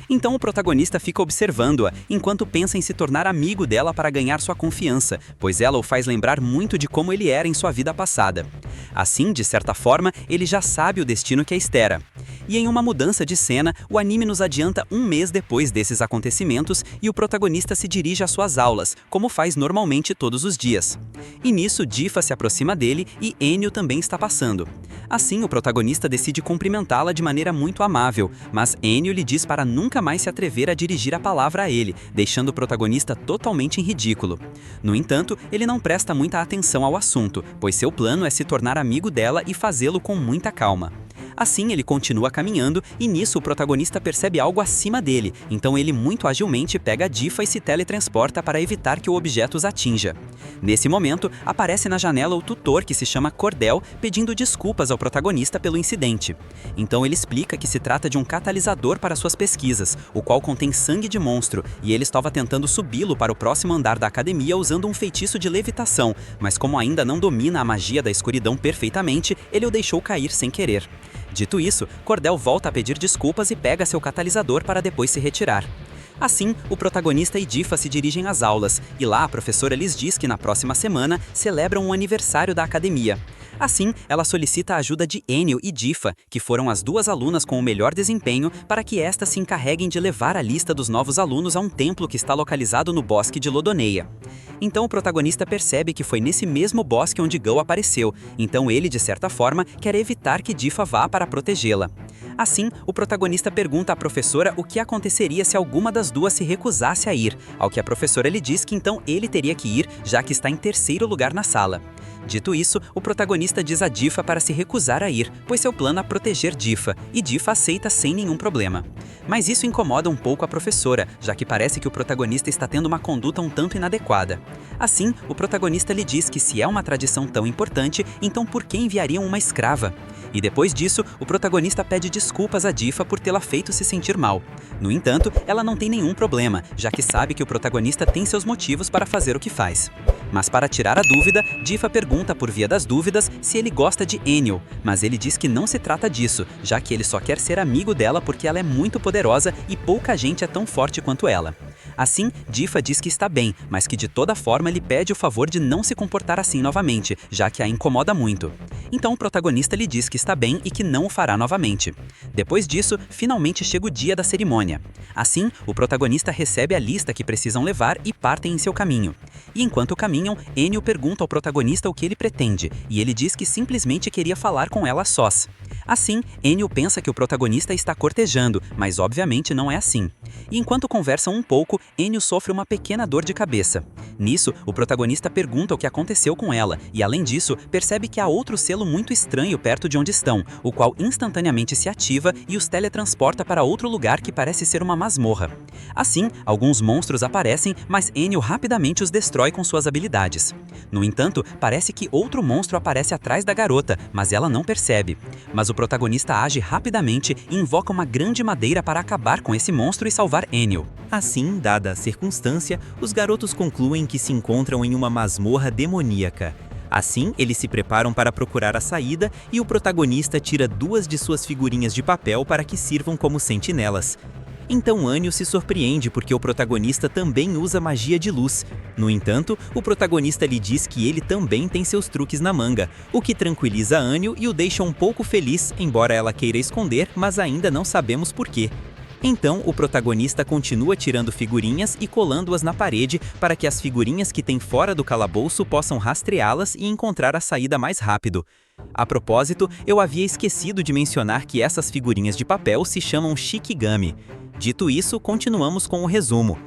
Então o protagonista fica observando-a, enquanto pensa em se tornar amigo dela para ganhar sua confiança, pois ela o faz lembrar muito de como ele era em sua vida passada. Assim, de certa forma, ele já sabe o destino que a espera. E em uma mudança de cena, o anime nos adianta um mês depois desses acontecimentos e o protagonista se dirige às suas aulas, como faz normalmente todos os dias. E nisso, Difa se aproxima dele e Enio também está passando. Assim, o protagonista decide cumprimentá-la de maneira muito amável, mas Enio lhe diz para nunca mais se atrever a dirigir a palavra a ele, deixando o protagonista totalmente em ridículo. No entanto, ele não presta muita atenção ao assunto, pois seu plano é se tornar amigo dela e fazê-lo com muita calma. Assim, ele continua caminhando e nisso o protagonista percebe algo acima dele, então ele muito agilmente pega a Difa e se teletransporta para evitar que o objeto os atinja. Nesse momento, aparece na janela o tutor que se chama Cordel pedindo desculpas ao protagonista pelo incidente. Então ele explica que se trata de um catalisador para suas pesquisas, o qual contém sangue de monstro, e ele estava tentando subi-lo para o próximo andar da academia usando um feitiço de levitação, mas como ainda não domina a magia da escuridão perfeitamente, ele o deixou cair sem querer. Dito isso, Cordel volta a pedir desculpas e pega seu catalisador para depois se retirar. Assim, o protagonista e Difa se dirigem às aulas, e lá a professora lhes diz que na próxima semana celebram um aniversário da academia. Assim, ela solicita a ajuda de Enio e Difa, que foram as duas alunas com o melhor desempenho, para que estas se encarreguem de levar a lista dos novos alunos a um templo que está localizado no bosque de Lodoneia. Então o protagonista percebe que foi nesse mesmo bosque onde Go apareceu, então ele, de certa forma, quer evitar que Difa vá para protegê-la. Assim, o protagonista pergunta à professora o que aconteceria se alguma das duas se recusasse a ir, ao que a professora lhe diz que então ele teria que ir, já que está em terceiro lugar na sala. Dito isso, o protagonista diz a Difa para se recusar a ir, pois seu plano é proteger Difa, e Difa aceita sem nenhum problema. Mas isso incomoda um pouco a professora, já que parece que o protagonista está tendo uma conduta um tanto inadequada. Assim, o protagonista lhe diz que se é uma tradição tão importante, então por que enviariam uma escrava? E depois disso, o protagonista pede desculpas a Difa por tê-la feito se sentir mal. No entanto, ela não tem nenhum problema, já que sabe que o protagonista tem seus motivos para fazer o que faz. Mas para tirar a dúvida, Difa pergunta por via das dúvidas se ele gosta de Enio, mas ele diz que não se trata disso, já que ele só quer ser amigo dela porque ela é muito poderosa e pouca gente é tão forte quanto ela. Assim, Difa diz que está bem, mas que de toda forma lhe pede o favor de não se comportar assim novamente, já que a incomoda muito. Então o protagonista lhe diz que está bem e que não o fará novamente. Depois disso, finalmente chega o dia da cerimônia. Assim, o protagonista recebe a lista que precisam levar e partem em seu caminho. E enquanto caminham, Enio pergunta ao protagonista o que ele pretende, e ele diz que simplesmente queria falar com ela a sós. Assim, Enio pensa que o protagonista está cortejando, mas obviamente não é assim. E enquanto conversam um pouco, Enio sofre uma pequena dor de cabeça. Nisso, o protagonista pergunta o que aconteceu com ela, e além disso, percebe que há outro selo muito estranho perto de onde estão, o qual instantaneamente se ativa e os teletransporta para outro lugar que parece ser uma masmorra. Assim, alguns monstros aparecem, mas Enio rapidamente os destrói com suas habilidades. No entanto, parece que outro monstro aparece atrás da garota, mas ela não percebe. Mas o protagonista age rapidamente e invoca uma grande madeira para acabar com esse monstro e salvar Enio. Assim, dada a circunstância, os garotos concluem que se encontram em uma masmorra demoníaca. Assim, eles se preparam para procurar a saída e o protagonista tira duas de suas figurinhas de papel para que sirvam como sentinelas. Então Anio se surpreende porque o protagonista também usa magia de luz. No entanto, o protagonista lhe diz que ele também tem seus truques na manga, o que tranquiliza Anio e o deixa um pouco feliz, embora ela queira esconder, mas ainda não sabemos por quê. Então, o protagonista continua tirando figurinhas e colando-as na parede para que as figurinhas que tem fora do calabouço possam rastreá-las e encontrar a saída mais rápido. A propósito, eu havia esquecido de mencionar que essas figurinhas de papel se chamam Shikigami. Dito isso, continuamos com o resumo.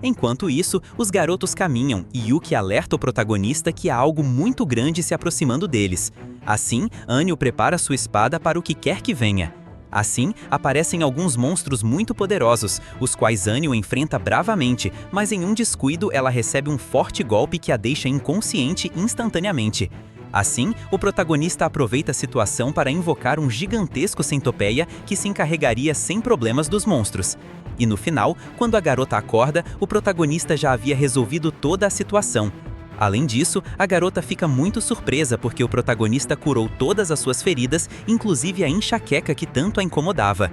Enquanto isso, os garotos caminham e Yuki alerta o protagonista que há algo muito grande se aproximando deles. Assim, Anio prepara sua espada para o que quer que venha. Assim, aparecem alguns monstros muito poderosos, os quais Anio enfrenta bravamente, mas em um descuido ela recebe um forte golpe que a deixa inconsciente instantaneamente. Assim, o protagonista aproveita a situação para invocar um gigantesco centopeia que se encarregaria sem problemas dos monstros. E no final, quando a garota acorda, o protagonista já havia resolvido toda a situação. Além disso, a garota fica muito surpresa porque o protagonista curou todas as suas feridas, inclusive a enxaqueca que tanto a incomodava.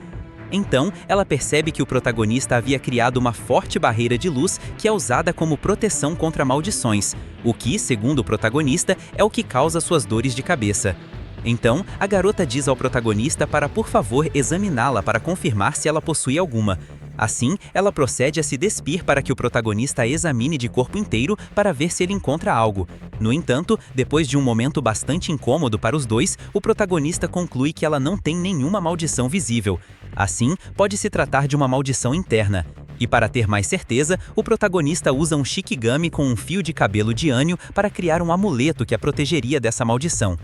Então, ela percebe que o protagonista havia criado uma forte barreira de luz que é usada como proteção contra maldições, o que, segundo o protagonista, é o que causa suas dores de cabeça. Então, a garota diz ao protagonista para, por favor, examiná-la para confirmar se ela possui alguma. Assim, ela procede a se despir para que o protagonista a examine de corpo inteiro para ver se ele encontra algo. No entanto, depois de um momento bastante incômodo para os dois, o protagonista conclui que ela não tem nenhuma maldição visível. Assim, pode se tratar de uma maldição interna. E para ter mais certeza, o protagonista usa um shikigami com um fio de cabelo de Anyu para criar um amuleto que a protegeria dessa maldição.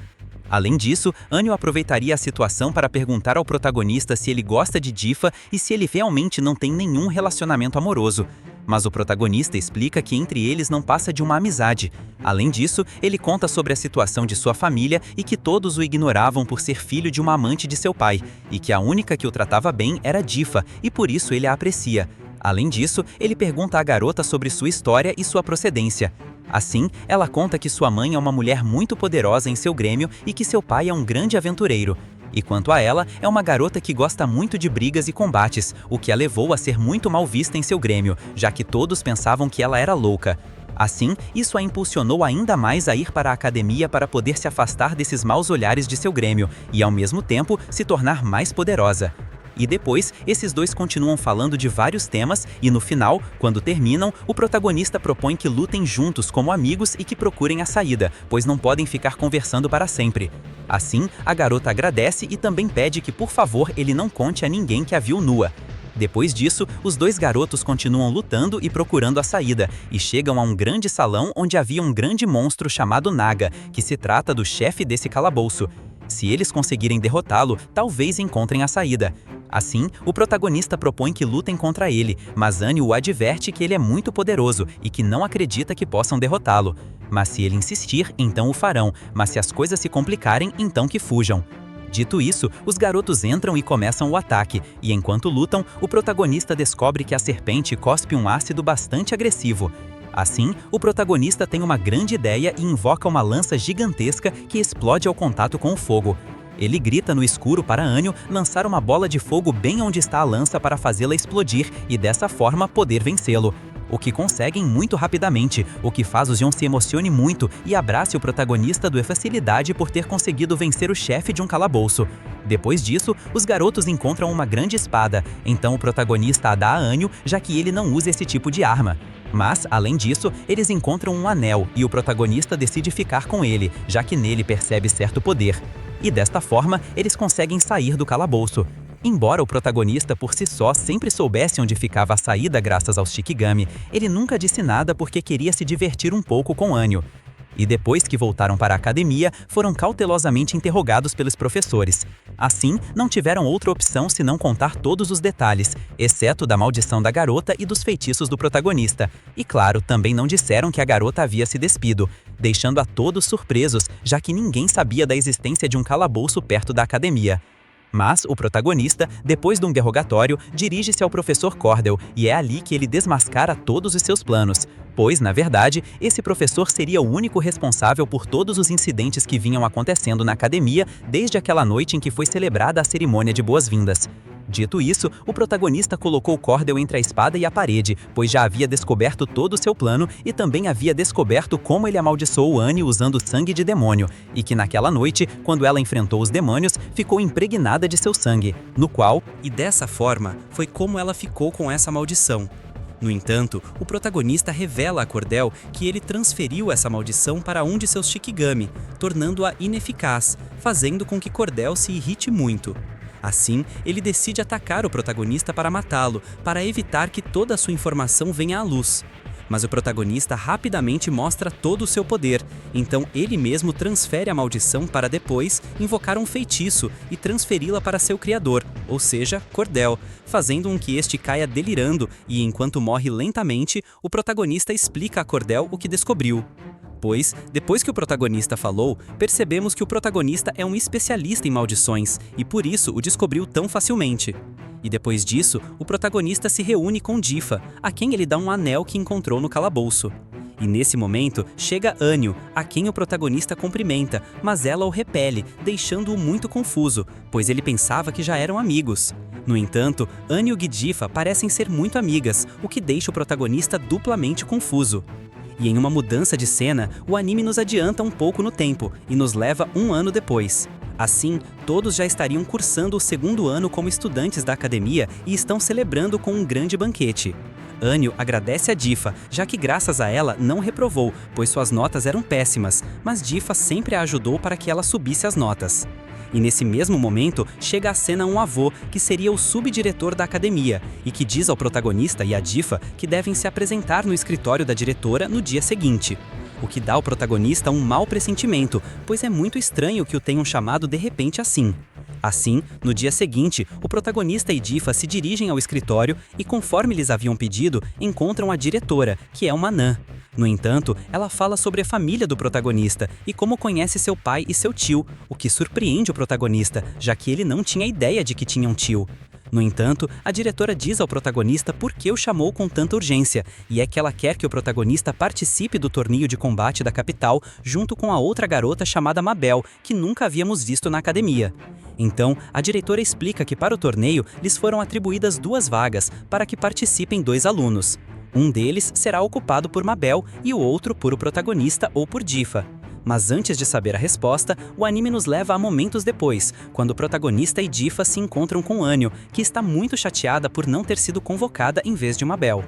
Além disso, Anyu aproveitaria a situação para perguntar ao protagonista se ele gosta de Difa e se ele realmente não tem nenhum relacionamento amoroso. Mas o protagonista explica que entre eles não passa de uma amizade. Além disso, ele conta sobre a situação de sua família e que todos o ignoravam por ser filho de uma amante de seu pai, e que a única que o tratava bem era Difa, e por isso ele a aprecia. Além disso, ele pergunta à garota sobre sua história e sua procedência. Assim, ela conta que sua mãe é uma mulher muito poderosa em seu grêmio e que seu pai é um grande aventureiro. E quanto a ela, é uma garota que gosta muito de brigas e combates, o que a levou a ser muito mal vista em seu grêmio, já que todos pensavam que ela era louca. Assim, isso a impulsionou ainda mais a ir para a academia para poder se afastar desses maus olhares de seu grêmio e, ao mesmo tempo, se tornar mais poderosa. E depois, esses dois continuam falando de vários temas e no final, quando terminam, o protagonista propõe que lutem juntos como amigos e que procurem a saída, pois não podem ficar conversando para sempre. Assim, a garota agradece e também pede que, por favor, ele não conte a ninguém que a viu nua. Depois disso, os dois garotos continuam lutando e procurando a saída, e chegam a um grande salão onde havia um grande monstro chamado Naga, que se trata do chefe desse calabouço. Se eles conseguirem derrotá-lo, talvez encontrem a saída. Assim, o protagonista propõe que lutem contra ele, mas Anyu o adverte que ele é muito poderoso e que não acredita que possam derrotá-lo. Mas se ele insistir, então o farão, mas se as coisas se complicarem, então que fujam. Dito isso, os garotos entram e começam o ataque, e enquanto lutam, o protagonista descobre que a serpente cospe um ácido bastante agressivo. Assim, o protagonista tem uma grande ideia e invoca uma lança gigantesca que explode ao contato com o fogo. Ele grita no escuro para Anyu lançar uma bola de fogo bem onde está a lança para fazê-la explodir e dessa forma poder vencê-lo. O que conseguem muito rapidamente, o que faz o Jon se emocione muito e abrace o protagonista com facilidade por ter conseguido vencer o chefe de um calabouço. Depois disso, os garotos encontram uma grande espada, então o protagonista a dá a Anyu, já que ele não usa esse tipo de arma. Mas, além disso, eles encontram um anel e o protagonista decide ficar com ele, já que nele percebe certo poder. E desta forma, eles conseguem sair do calabouço. Embora o protagonista por si só sempre soubesse onde ficava a saída graças ao shikigami, ele nunca disse nada porque queria se divertir um pouco com Anyu. E depois que voltaram para a academia, foram cautelosamente interrogados pelos professores. Assim, não tiveram outra opção senão contar todos os detalhes, exceto da maldição da garota e dos feitiços do protagonista. E claro, também não disseram que a garota havia se despido, deixando a todos surpresos, já que ninguém sabia da existência de um calabouço perto da academia. Mas o protagonista, depois de um interrogatório, dirige-se ao professor Cordell e é ali que ele desmascara todos os seus planos, pois, na verdade, esse professor seria o único responsável por todos os incidentes que vinham acontecendo na academia desde aquela noite em que foi celebrada a cerimônia de boas-vindas. Dito isso, o protagonista colocou Cordell entre a espada e a parede, pois já havia descoberto todo o seu plano e também havia descoberto como ele amaldiçoou Anyu usando sangue de demônio, e que naquela noite, quando ela enfrentou os demônios, ficou impregnada de seu sangue, no qual, E dessa forma, foi como ela ficou com essa maldição. No entanto, o protagonista revela a Cordell que ele transferiu essa maldição para um de seus shikigami, tornando-a ineficaz, fazendo com que Cordell se irrite muito. Assim, ele decide atacar o protagonista para matá-lo, para evitar que toda a sua informação venha à luz. Mas o protagonista rapidamente mostra todo o seu poder, então ele mesmo transfere a maldição para depois invocar um feitiço e transferi-la para seu criador, ou seja, Cordell, fazendo com que este caia delirando e, enquanto morre lentamente, o protagonista explica a Cordell o que descobriu. Pois, depois que o protagonista falou, percebemos que o protagonista é um especialista em maldições e por isso o descobriu tão facilmente. E depois disso, o protagonista se reúne com Difa, a quem ele dá um anel que encontrou no calabouço. E nesse momento, chega Anyu, a quem o protagonista cumprimenta, mas ela o repele, deixando-o muito confuso, pois ele pensava que já eram amigos. No entanto, Anyug e Difa parecem ser muito amigas, o que deixa o protagonista duplamente confuso. E em uma mudança de cena, o anime nos adianta um pouco no tempo e nos leva um ano depois. Assim, todos já estariam cursando o segundo ano como estudantes da academia e estão celebrando com um grande banquete. Anyu agradece a Difa, já que graças a ela não reprovou, pois suas notas eram péssimas, mas Difa sempre a ajudou para que ela subisse as notas. E nesse mesmo momento, chega à cena um avô, que seria o subdiretor da academia, e que diz ao protagonista e a Difa que devem se apresentar no escritório da diretora no dia seguinte. O que dá ao protagonista um mau pressentimento, pois é muito estranho que o tenham chamado de repente assim. Assim, no dia seguinte, o protagonista e Difa se dirigem ao escritório e, conforme lhes haviam pedido, encontram a diretora, que é uma anã. No entanto, ela fala sobre a família do protagonista e como conhece seu pai e seu tio, o que surpreende o protagonista, já que ele não tinha ideia de que tinha um tio. No entanto, a diretora diz ao protagonista por que o chamou com tanta urgência, e é que ela quer que o protagonista participe do torneio de combate da capital junto com a outra garota chamada Mabel, que nunca havíamos visto na academia. Então, a diretora explica que para o torneio lhes foram atribuídas 2 vagas para que participem 2 alunos. Um deles será ocupado por Mabel e o outro por o protagonista ou por Difa. Mas antes de saber a resposta, o anime nos leva a momentos depois, quando o protagonista e Difa se encontram com Anyu, que está muito chateada por não ter sido convocada em vez de Mabel.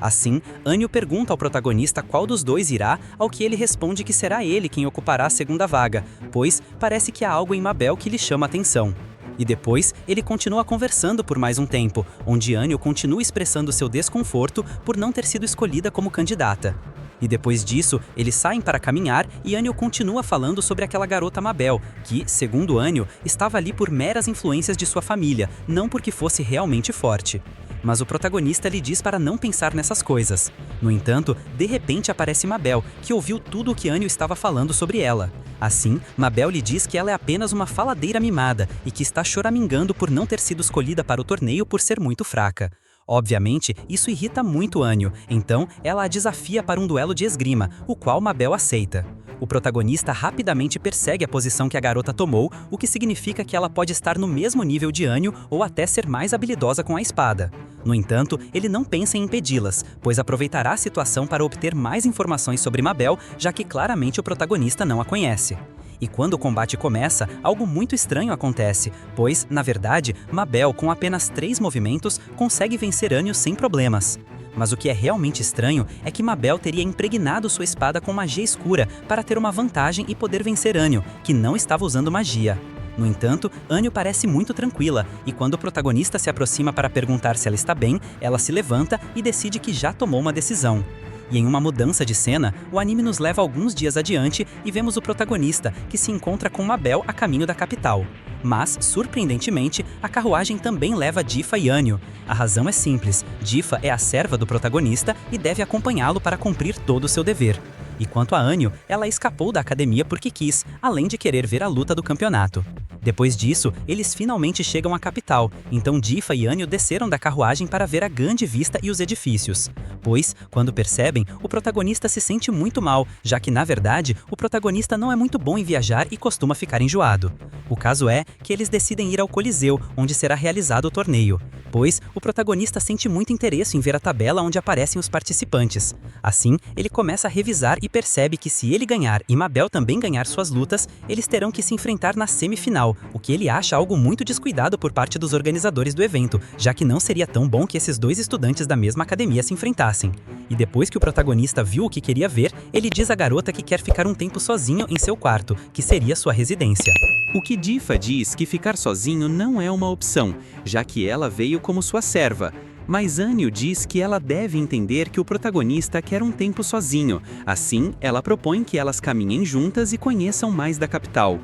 Assim, Anyu pergunta ao protagonista qual dos dois irá, ao que ele responde que será ele quem ocupará a segunda vaga, pois parece que há algo em Mabel que lhe chama a atenção. E depois, ele continua conversando por mais um tempo, onde Anyu continua expressando seu desconforto por não ter sido escolhida como candidata. E depois disso, eles saem para caminhar e Anyu continua falando sobre aquela garota Mabel, que, segundo Anyu, estava ali por meras influências de sua família, não porque fosse realmente forte. Mas o protagonista lhe diz para não pensar nessas coisas. No entanto, de repente aparece Mabel, que ouviu tudo o que Anyu estava falando sobre ela. Assim, Mabel lhe diz que ela é apenas uma faladeira mimada e que está choramingando por não ter sido escolhida para o torneio por ser muito fraca. Obviamente, isso irrita muito Anyu, então ela a desafia para um duelo de esgrima, o qual Mabel aceita. O protagonista rapidamente persegue a posição que a garota tomou, o que significa que ela pode estar no mesmo nível de Anyu ou até ser mais habilidosa com a espada. No entanto, ele não pensa em impedi-las, pois aproveitará a situação para obter mais informações sobre Mabel, já que claramente o protagonista não a conhece. E quando o combate começa, algo muito estranho acontece, pois, na verdade, Mabel, com apenas 3 movimentos, consegue vencer Anyu sem problemas. Mas o que é realmente estranho é que Mabel teria impregnado sua espada com magia escura para ter uma vantagem e poder vencer Anyu, que não estava usando magia. No entanto, Anyu parece muito tranquila, e quando o protagonista se aproxima para perguntar se ela está bem, ela se levanta e decide que já tomou uma decisão. E em uma mudança de cena, o anime nos leva alguns dias adiante e vemos o protagonista, que se encontra com Mabel a caminho da capital. Mas, surpreendentemente, a carruagem também leva Difa e Anyu. A razão é simples, Difa é a serva do protagonista e deve acompanhá-lo para cumprir todo o seu dever. E quanto a Anyu, ela escapou da academia porque quis, além de querer ver a luta do campeonato. Depois disso, eles finalmente chegam à capital, então Difa e Anyu desceram da carruagem para ver a grande vista e os edifícios. Pois, quando percebem, o protagonista se sente muito mal, já que, na verdade, o protagonista não é muito bom em viajar e costuma ficar enjoado. O caso é que eles decidem ir ao Coliseu, onde será realizado o torneio. Pois, o protagonista sente muito interesse em ver a tabela onde aparecem os participantes. Assim, ele começa a revisar e percebe que se ele ganhar e Mabel também ganhar suas lutas, eles terão que se enfrentar na semifinal, o que ele acha algo muito descuidado por parte dos organizadores do evento, já que não seria tão bom que esses 2 estudantes da mesma academia se enfrentassem. E depois que o protagonista viu o que queria ver, ele diz à garota que quer ficar um tempo sozinho em seu quarto, que seria sua residência. O que Difa diz que ficar sozinho não é uma opção, já que ela veio como sua serva. Mas Anyu diz que ela deve entender que o protagonista quer um tempo sozinho, assim ela propõe que elas caminhem juntas e conheçam mais da capital.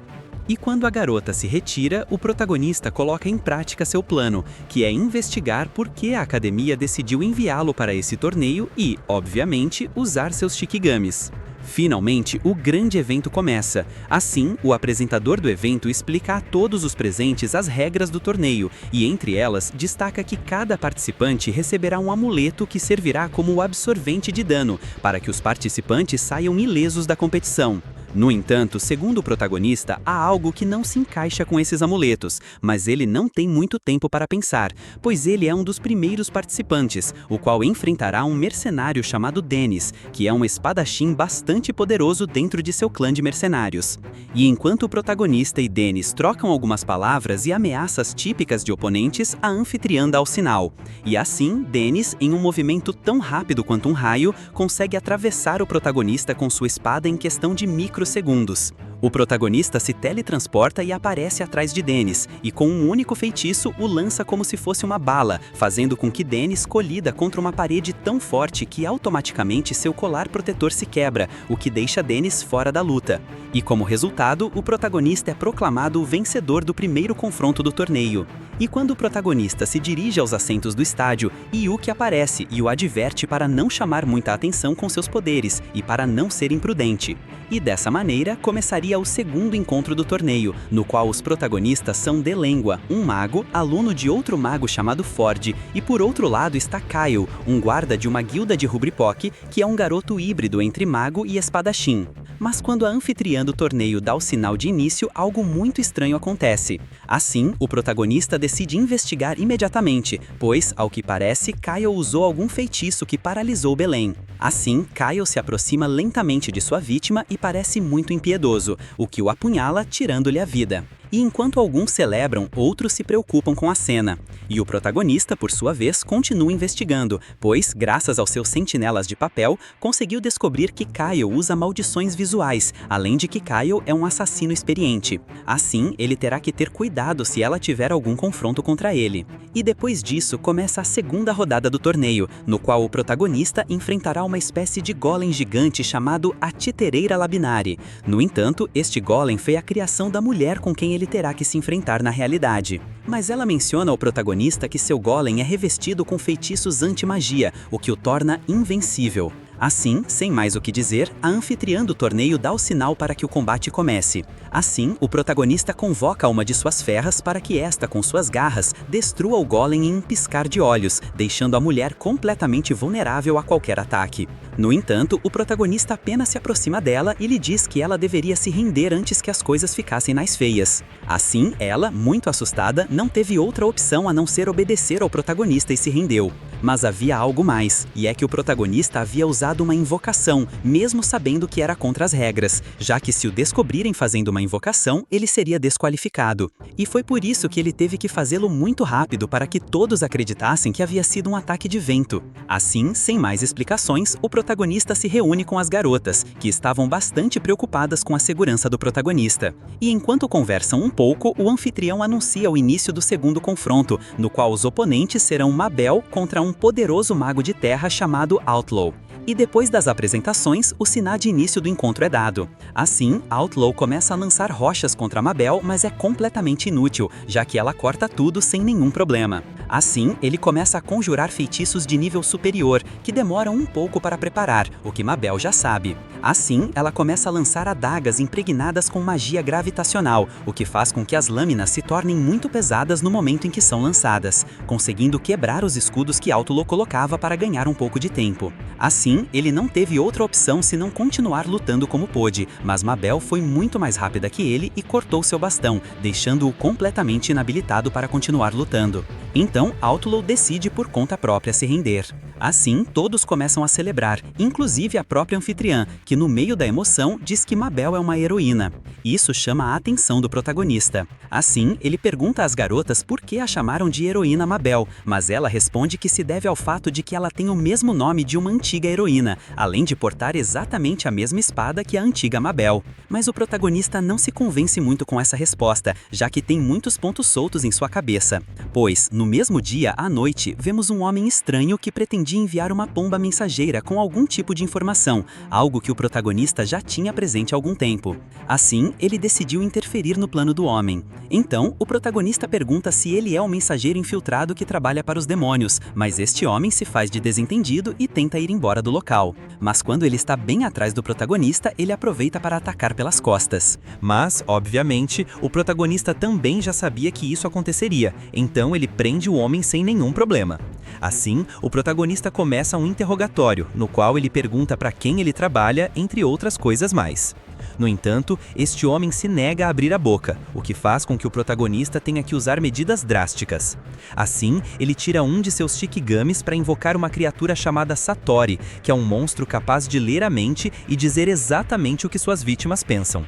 E quando a garota se retira, o protagonista coloca em prática seu plano, que é investigar por que a academia decidiu enviá-lo para esse torneio e, obviamente, usar seus shikigamis. Finalmente, o grande evento começa. Assim, o apresentador do evento explica a todos os presentes as regras do torneio e, entre elas, destaca que cada participante receberá um amuleto que servirá como absorvente de dano, para que os participantes saiam ilesos da competição. No entanto, segundo o protagonista, há algo que não se encaixa com esses amuletos, mas ele não tem muito tempo para pensar, pois ele é um dos primeiros participantes, o qual enfrentará um mercenário chamado Dennis, que é um espadachim bastante poderoso dentro de seu clã de mercenários. E enquanto o protagonista e Dennis trocam algumas palavras e ameaças típicas de oponentes, a anfitriã dá o sinal. E assim, Dennis, em um movimento tão rápido quanto um raio, consegue atravessar o protagonista com sua espada em questão de microsegundos. O protagonista se teletransporta e aparece atrás de Dennis, e com um único feitiço o lança como se fosse uma bala, fazendo com que Dennis colida contra uma parede tão forte que automaticamente seu colar protetor se quebra, o que deixa Dennis fora da luta. E como resultado, o protagonista é proclamado o vencedor do primeiro confronto do torneio. E quando o protagonista se dirige aos assentos do estádio, Yuki aparece e o adverte para não chamar muita atenção com seus poderes e para não ser imprudente. E dessa maneira, começaria o segundo encontro do torneio, no qual os protagonistas são Delengua, um mago, aluno de outro mago chamado Ford, e por outro lado está Kyle, um guarda de uma guilda de Rubripok, que é um garoto híbrido entre mago e espadachim. Mas quando a anfitriã do torneio dá o sinal de início, algo muito estranho acontece. Assim, o protagonista decide investigar imediatamente, pois, ao que parece, Kyle usou algum feitiço que paralisou Belém. Assim, Kyle se aproxima lentamente de sua vítima e parece muito impiedoso, o que o apunhala, tirando-lhe a vida. E enquanto alguns celebram, outros se preocupam com a cena. E o protagonista, por sua vez, continua investigando, pois, graças aos seus sentinelas de papel, conseguiu descobrir que Kyle usa maldições visuais, além de que Kyle é um assassino experiente. Assim, ele terá que ter cuidado se ela tiver algum confronto contra ele. E depois disso, começa a segunda rodada do torneio, no qual o protagonista enfrentará uma espécie de golem gigante chamado a Titereira Labinari. No entanto, este golem foi a criação da mulher com quem ele terá que se enfrentar na realidade. Mas ela menciona ao protagonista que seu golem é revestido com feitiços anti-magia, o que o torna invencível. Assim, sem mais o que dizer, a anfitriã do torneio dá o sinal para que o combate comece. Assim, o protagonista convoca uma de suas ferras para que esta, com suas garras, destrua o golem em um piscar de olhos, deixando a mulher completamente vulnerável a qualquer ataque. No entanto, o protagonista apenas se aproxima dela e lhe diz que ela deveria se render antes que as coisas ficassem mais feias. Assim, ela, muito assustada, não teve outra opção a não ser obedecer ao protagonista e se rendeu. Mas havia algo mais, e é que o protagonista havia usado uma invocação, mesmo sabendo que era contra as regras, já que se o descobrirem fazendo uma invocação, ele seria desqualificado. E foi por isso que ele teve que fazê-lo muito rápido para que todos acreditassem que havia sido um ataque de vento. Assim, sem mais explicações, o protagonista se reúne com as garotas, que estavam bastante preocupadas com a segurança do protagonista. E enquanto conversam um pouco, o anfitrião anuncia o início do segundo confronto, no qual os oponentes serão Mabel contra um poderoso mago de terra chamado Outlaw. E depois das apresentações, o sinal de início do encontro é dado. Assim, Outlaw começa a lançar rochas contra Mabel, mas é completamente inútil, já que ela corta tudo sem nenhum problema. Assim, ele começa a conjurar feitiços de nível superior, que demoram um pouco para preparar, o que Mabel já sabe. Assim, ela começa a lançar adagas impregnadas com magia gravitacional, o que faz com que as lâminas se tornem muito pesadas no momento em que são lançadas, conseguindo quebrar os escudos que Outlaw colocava para ganhar um pouco de tempo. Assim, ele não teve outra opção senão continuar lutando como pôde, mas Mabel foi muito mais rápida que ele e cortou seu bastão, deixando-o completamente inabilitado para continuar lutando. Então, Outlaw decide por conta própria se render. Assim, todos começam a celebrar, inclusive a própria anfitriã, que no meio da emoção diz que Mabel é uma heroína. Isso chama a atenção do protagonista. Assim, ele pergunta às garotas por que a chamaram de heroína Mabel, mas ela responde que se deve ao fato de que ela tem o mesmo nome de uma antiga heroína, além de portar exatamente a mesma espada que a antiga Mabel. Mas o protagonista não se convence muito com essa resposta, já que tem muitos pontos soltos em sua cabeça. Pois, no mesmo dia, à noite, vemos um homem estranho que pretendia enviar uma pomba mensageira com algum tipo de informação, algo que o protagonista já tinha presente há algum tempo. Assim, ele decidiu interferir no plano do homem. Então, o protagonista pergunta se ele é um mensageiro infiltrado que trabalha para os demônios, mas este homem se faz de desentendido e tenta ir embora do local. Mas quando ele está bem atrás do protagonista, ele aproveita para atacar pelas costas. Mas, obviamente, o protagonista também já sabia que isso aconteceria, então ele prende o homem sem nenhum problema. Assim, o protagonista começa um interrogatório, no qual ele pergunta para quem ele trabalha, entre outras coisas mais. No entanto, este homem se nega a abrir a boca, o que faz com que o protagonista tenha que usar medidas drásticas. Assim, ele tira um de seus Shikigamis para invocar uma criatura chamada Satori, que é um monstro capaz de ler a mente e dizer exatamente o que suas vítimas pensam.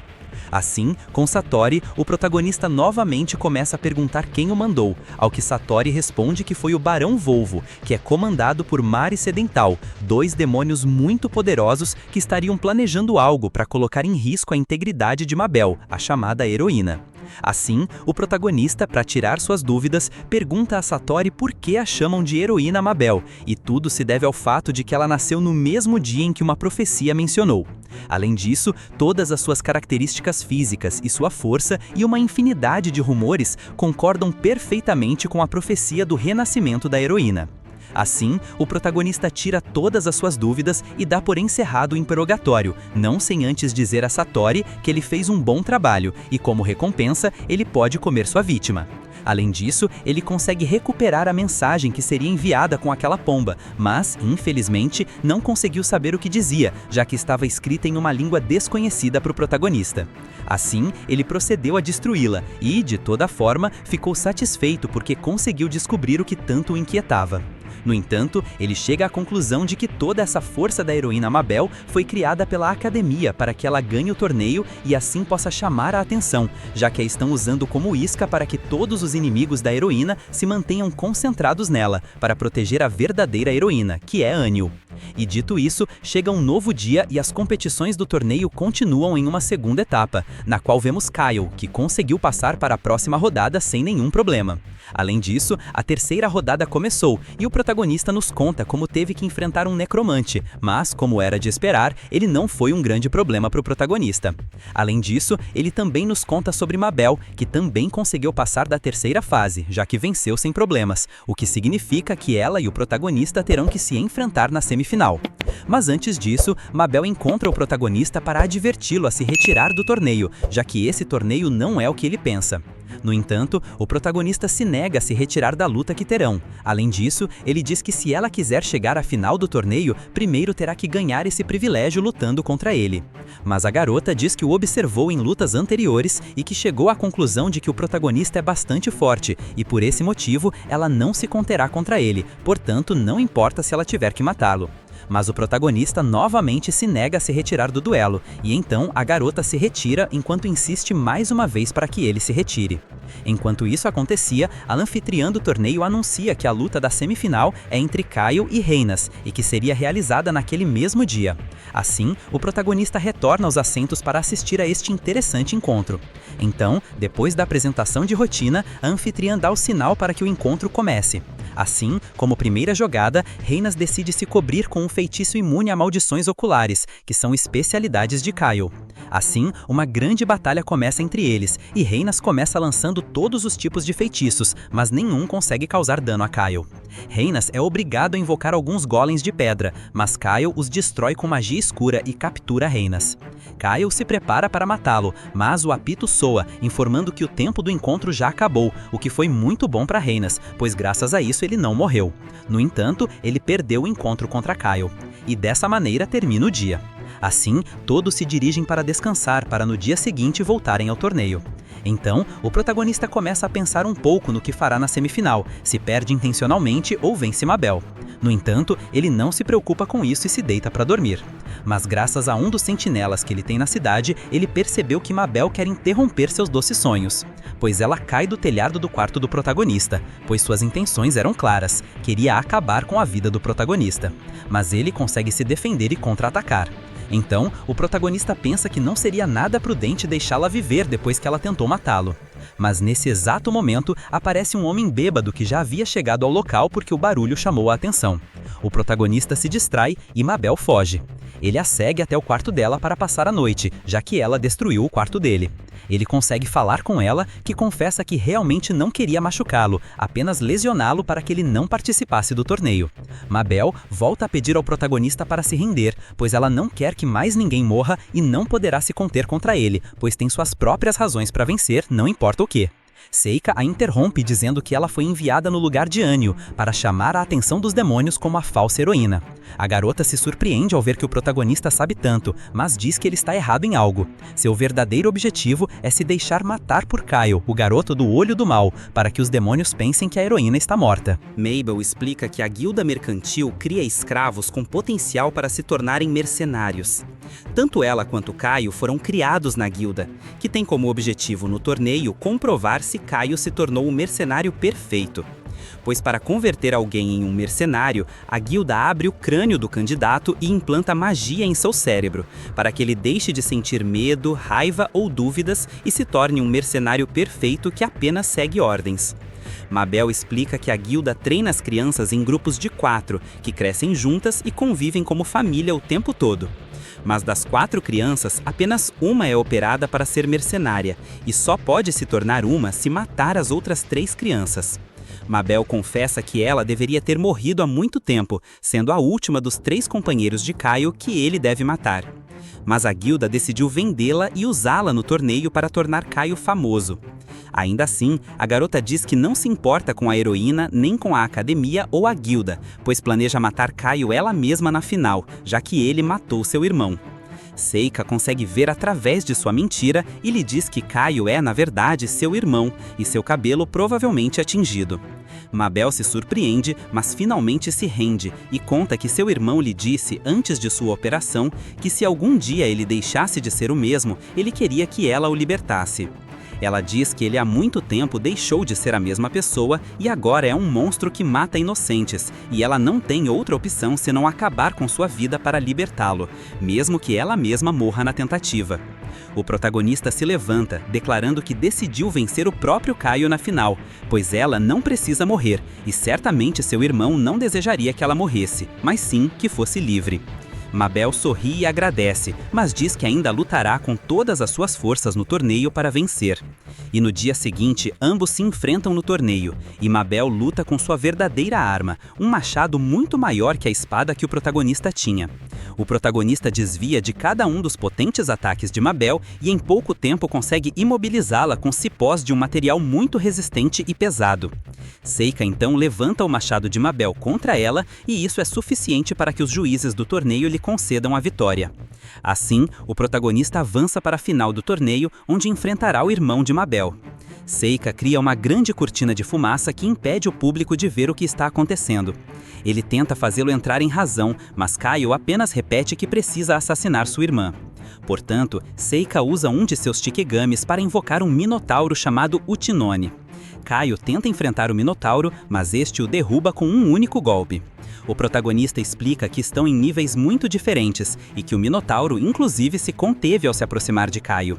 Assim, com Satori, o protagonista novamente começa a perguntar quem o mandou, ao que Satori responde que foi o Barão Volvo, que é comandado por Mari Sedental, dois demônios muito poderosos que estariam planejando algo para colocar em risco a integridade de Mabel, a chamada heroína. Assim, o protagonista, para tirar suas dúvidas, pergunta a Satori por que a chamam de heroína Mabel, e tudo se deve ao fato de que ela nasceu no mesmo dia em que uma profecia mencionou. Além disso, todas as suas características físicas e sua força e uma infinidade de rumores concordam perfeitamente com a profecia do renascimento da heroína. Assim, o protagonista tira todas as suas dúvidas e dá por encerrado o interrogatório, não sem antes dizer a Satori que ele fez um bom trabalho e, como recompensa, ele pode comer sua vítima. Além disso, ele consegue recuperar a mensagem que seria enviada com aquela pomba, mas, infelizmente, não conseguiu saber o que dizia, já que estava escrita em uma língua desconhecida para o protagonista. Assim, ele procedeu a destruí-la e, de toda forma, ficou satisfeito porque conseguiu descobrir o que tanto o inquietava. No entanto, ele chega à conclusão de que toda essa força da heroína Mabel foi criada pela academia para que ela ganhe o torneio e assim possa chamar a atenção, já que a estão usando como isca para que todos os inimigos da heroína se mantenham concentrados nela, para proteger a verdadeira heroína, que é Anil. E dito isso, chega um novo dia e as competições do torneio continuam em uma segunda etapa, na qual vemos Kyle, que conseguiu passar para a próxima rodada sem nenhum problema. Além disso, a terceira rodada começou e o protagonista nos conta como teve que enfrentar um necromante, mas, como era de esperar, ele não foi um grande problema para o protagonista. Além disso, ele também nos conta sobre Mabel, que também conseguiu passar da terceira fase, já que venceu sem problemas, o que significa que ela e o protagonista terão que se enfrentar na semifinal. Mas antes disso, Mabel encontra o protagonista para adverti-lo a se retirar do torneio, já que esse torneio não é o que ele pensa. No entanto, o protagonista se nega a se retirar da luta que terão. Além disso, ele diz que se ela quiser chegar à final do torneio, primeiro terá que ganhar esse privilégio lutando contra ele. Mas a garota diz que o observou em lutas anteriores e que chegou à conclusão de que o protagonista é bastante forte e por esse motivo ela não se conterá contra ele, portanto não importa se ela tiver que matá-lo. Mas o protagonista novamente se nega a se retirar do duelo, e então a garota se retira enquanto insiste mais uma vez para que ele se retire. Enquanto isso acontecia, a anfitriã do torneio anuncia que a luta da semifinal é entre Kyle e Reinas, e que seria realizada naquele mesmo dia. Assim, o protagonista retorna aos assentos para assistir a este interessante encontro. Então, depois da apresentação de rotina, a anfitriã dá o sinal para que o encontro comece. Assim, como primeira jogada, Reinas decide se cobrir com um feitiço imune a maldições oculares, que são especialidades de Kyle. Assim, uma grande batalha começa entre eles, e Reinas começa lançando todos os tipos de feitiços, mas nenhum consegue causar dano a Kyle. Reinas é obrigado a invocar alguns golems de pedra, mas Kyle os destrói com magia escura e captura Reinas. Kyle se prepara para matá-lo, mas o apito soa, informando que o tempo do encontro já acabou, o que foi muito bom para Reinas, pois graças a isso ele não morreu. No entanto, ele perdeu o encontro contra Kyle. E dessa maneira termina o dia. Assim, todos se dirigem para descansar para no dia seguinte voltarem ao torneio. Então, o protagonista começa a pensar um pouco no que fará na semifinal, se perde intencionalmente ou vence Mabel. No entanto, ele não se preocupa com isso e se deita para dormir. Mas graças a um dos sentinelas que ele tem na cidade, ele percebeu que Mabel quer interromper seus doces sonhos, pois ela cai do telhado do quarto do protagonista, pois suas intenções eram claras, queria acabar com a vida do protagonista. Mas ele consegue se defender e contra-atacar. Então, o protagonista pensa que não seria nada prudente deixá-la viver depois que ela tentou matá-lo. Mas nesse exato momento, aparece um homem bêbado que já havia chegado ao local porque o barulho chamou a atenção. O protagonista se distrai e Mabel foge. Ele a segue até o quarto dela para passar a noite, já que ela destruiu o quarto dele. Ele consegue falar com ela, que confessa que realmente não queria machucá-lo, apenas lesioná-lo para que ele não participasse do torneio. Mabel volta a pedir ao protagonista para se render, pois ela não quer que mais ninguém morra e não poderá se conter contra ele, pois tem suas próprias razões para vencer, não importa o que. Seika a interrompe dizendo que ela foi enviada no lugar de Anil para chamar a atenção dos demônios como a falsa heroína. A garota se surpreende ao ver que o protagonista sabe tanto, mas diz que ele está errado em algo. Seu verdadeiro objetivo é se deixar matar por Kyle, o garoto do olho do mal, para que os demônios pensem que a heroína está morta. Mabel explica que a guilda mercantil cria escravos com potencial para se tornarem mercenários. Tanto ela quanto Kyle foram criados na guilda, que tem como objetivo no torneio comprovar se Kyle se tornou o mercenário perfeito. Pois para converter alguém em um mercenário, a guilda abre o crânio do candidato e implanta magia em seu cérebro, para que ele deixe de sentir medo, raiva ou dúvidas e se torne um mercenário perfeito que apenas segue ordens. Mabel explica que a guilda treina as crianças em grupos de 4, que crescem juntas e convivem como família o tempo todo. Mas das 4 crianças, apenas uma é operada para ser mercenária, e só pode se tornar uma se matar as outras 3 crianças. Mabel confessa que ela deveria ter morrido há muito tempo, sendo a última dos 3 companheiros de Kyle que ele deve matar. Mas a guilda decidiu vendê-la e usá-la no torneio para tornar Kyle famoso. Ainda assim, a garota diz que não se importa com a heroína nem com a academia ou a guilda, pois planeja matar Kyle ela mesma na final, já que ele matou seu irmão. Seika consegue ver através de sua mentira e lhe diz que Kyle é, na verdade, seu irmão, e seu cabelo provavelmente atingido. Mabel se surpreende, mas finalmente se rende e conta que seu irmão lhe disse, antes de sua operação, que se algum dia ele deixasse de ser o mesmo, ele queria que ela o libertasse. Ela diz que ele há muito tempo deixou de ser a mesma pessoa e agora é um monstro que mata inocentes, e ela não tem outra opção senão acabar com sua vida para libertá-lo, mesmo que ela mesma morra na tentativa. O protagonista se levanta, declarando que decidiu vencer o próprio Kyle na final, pois ela não precisa morrer, e certamente seu irmão não desejaria que ela morresse, mas sim que fosse livre. Mabel sorri e agradece, mas diz que ainda lutará com todas as suas forças no torneio para vencer. E no dia seguinte, ambos se enfrentam no torneio, e Mabel luta com sua verdadeira arma, um machado muito maior que a espada que o protagonista tinha. O protagonista desvia de cada um dos potentes ataques de Mabel e em pouco tempo consegue imobilizá-la com cipós de um material muito resistente e pesado. Seika então levanta o machado de Mabel contra ela e isso é suficiente para que os juízes do torneio lhe concedam a vitória. Assim, o protagonista avança para a final do torneio, onde enfrentará o irmão de Mabel. Seika cria uma grande cortina de fumaça que impede o público de ver o que está acontecendo. Ele tenta fazê-lo entrar em razão, mas Kyle apenas repete que precisa assassinar sua irmã. Portanto, Seika usa um de seus Shikigamis para invocar um minotauro chamado Utinone. Kyle tenta enfrentar o minotauro, mas este o derruba com um único golpe. O protagonista explica que estão em níveis muito diferentes e que o minotauro inclusive se conteve ao se aproximar de Kyle.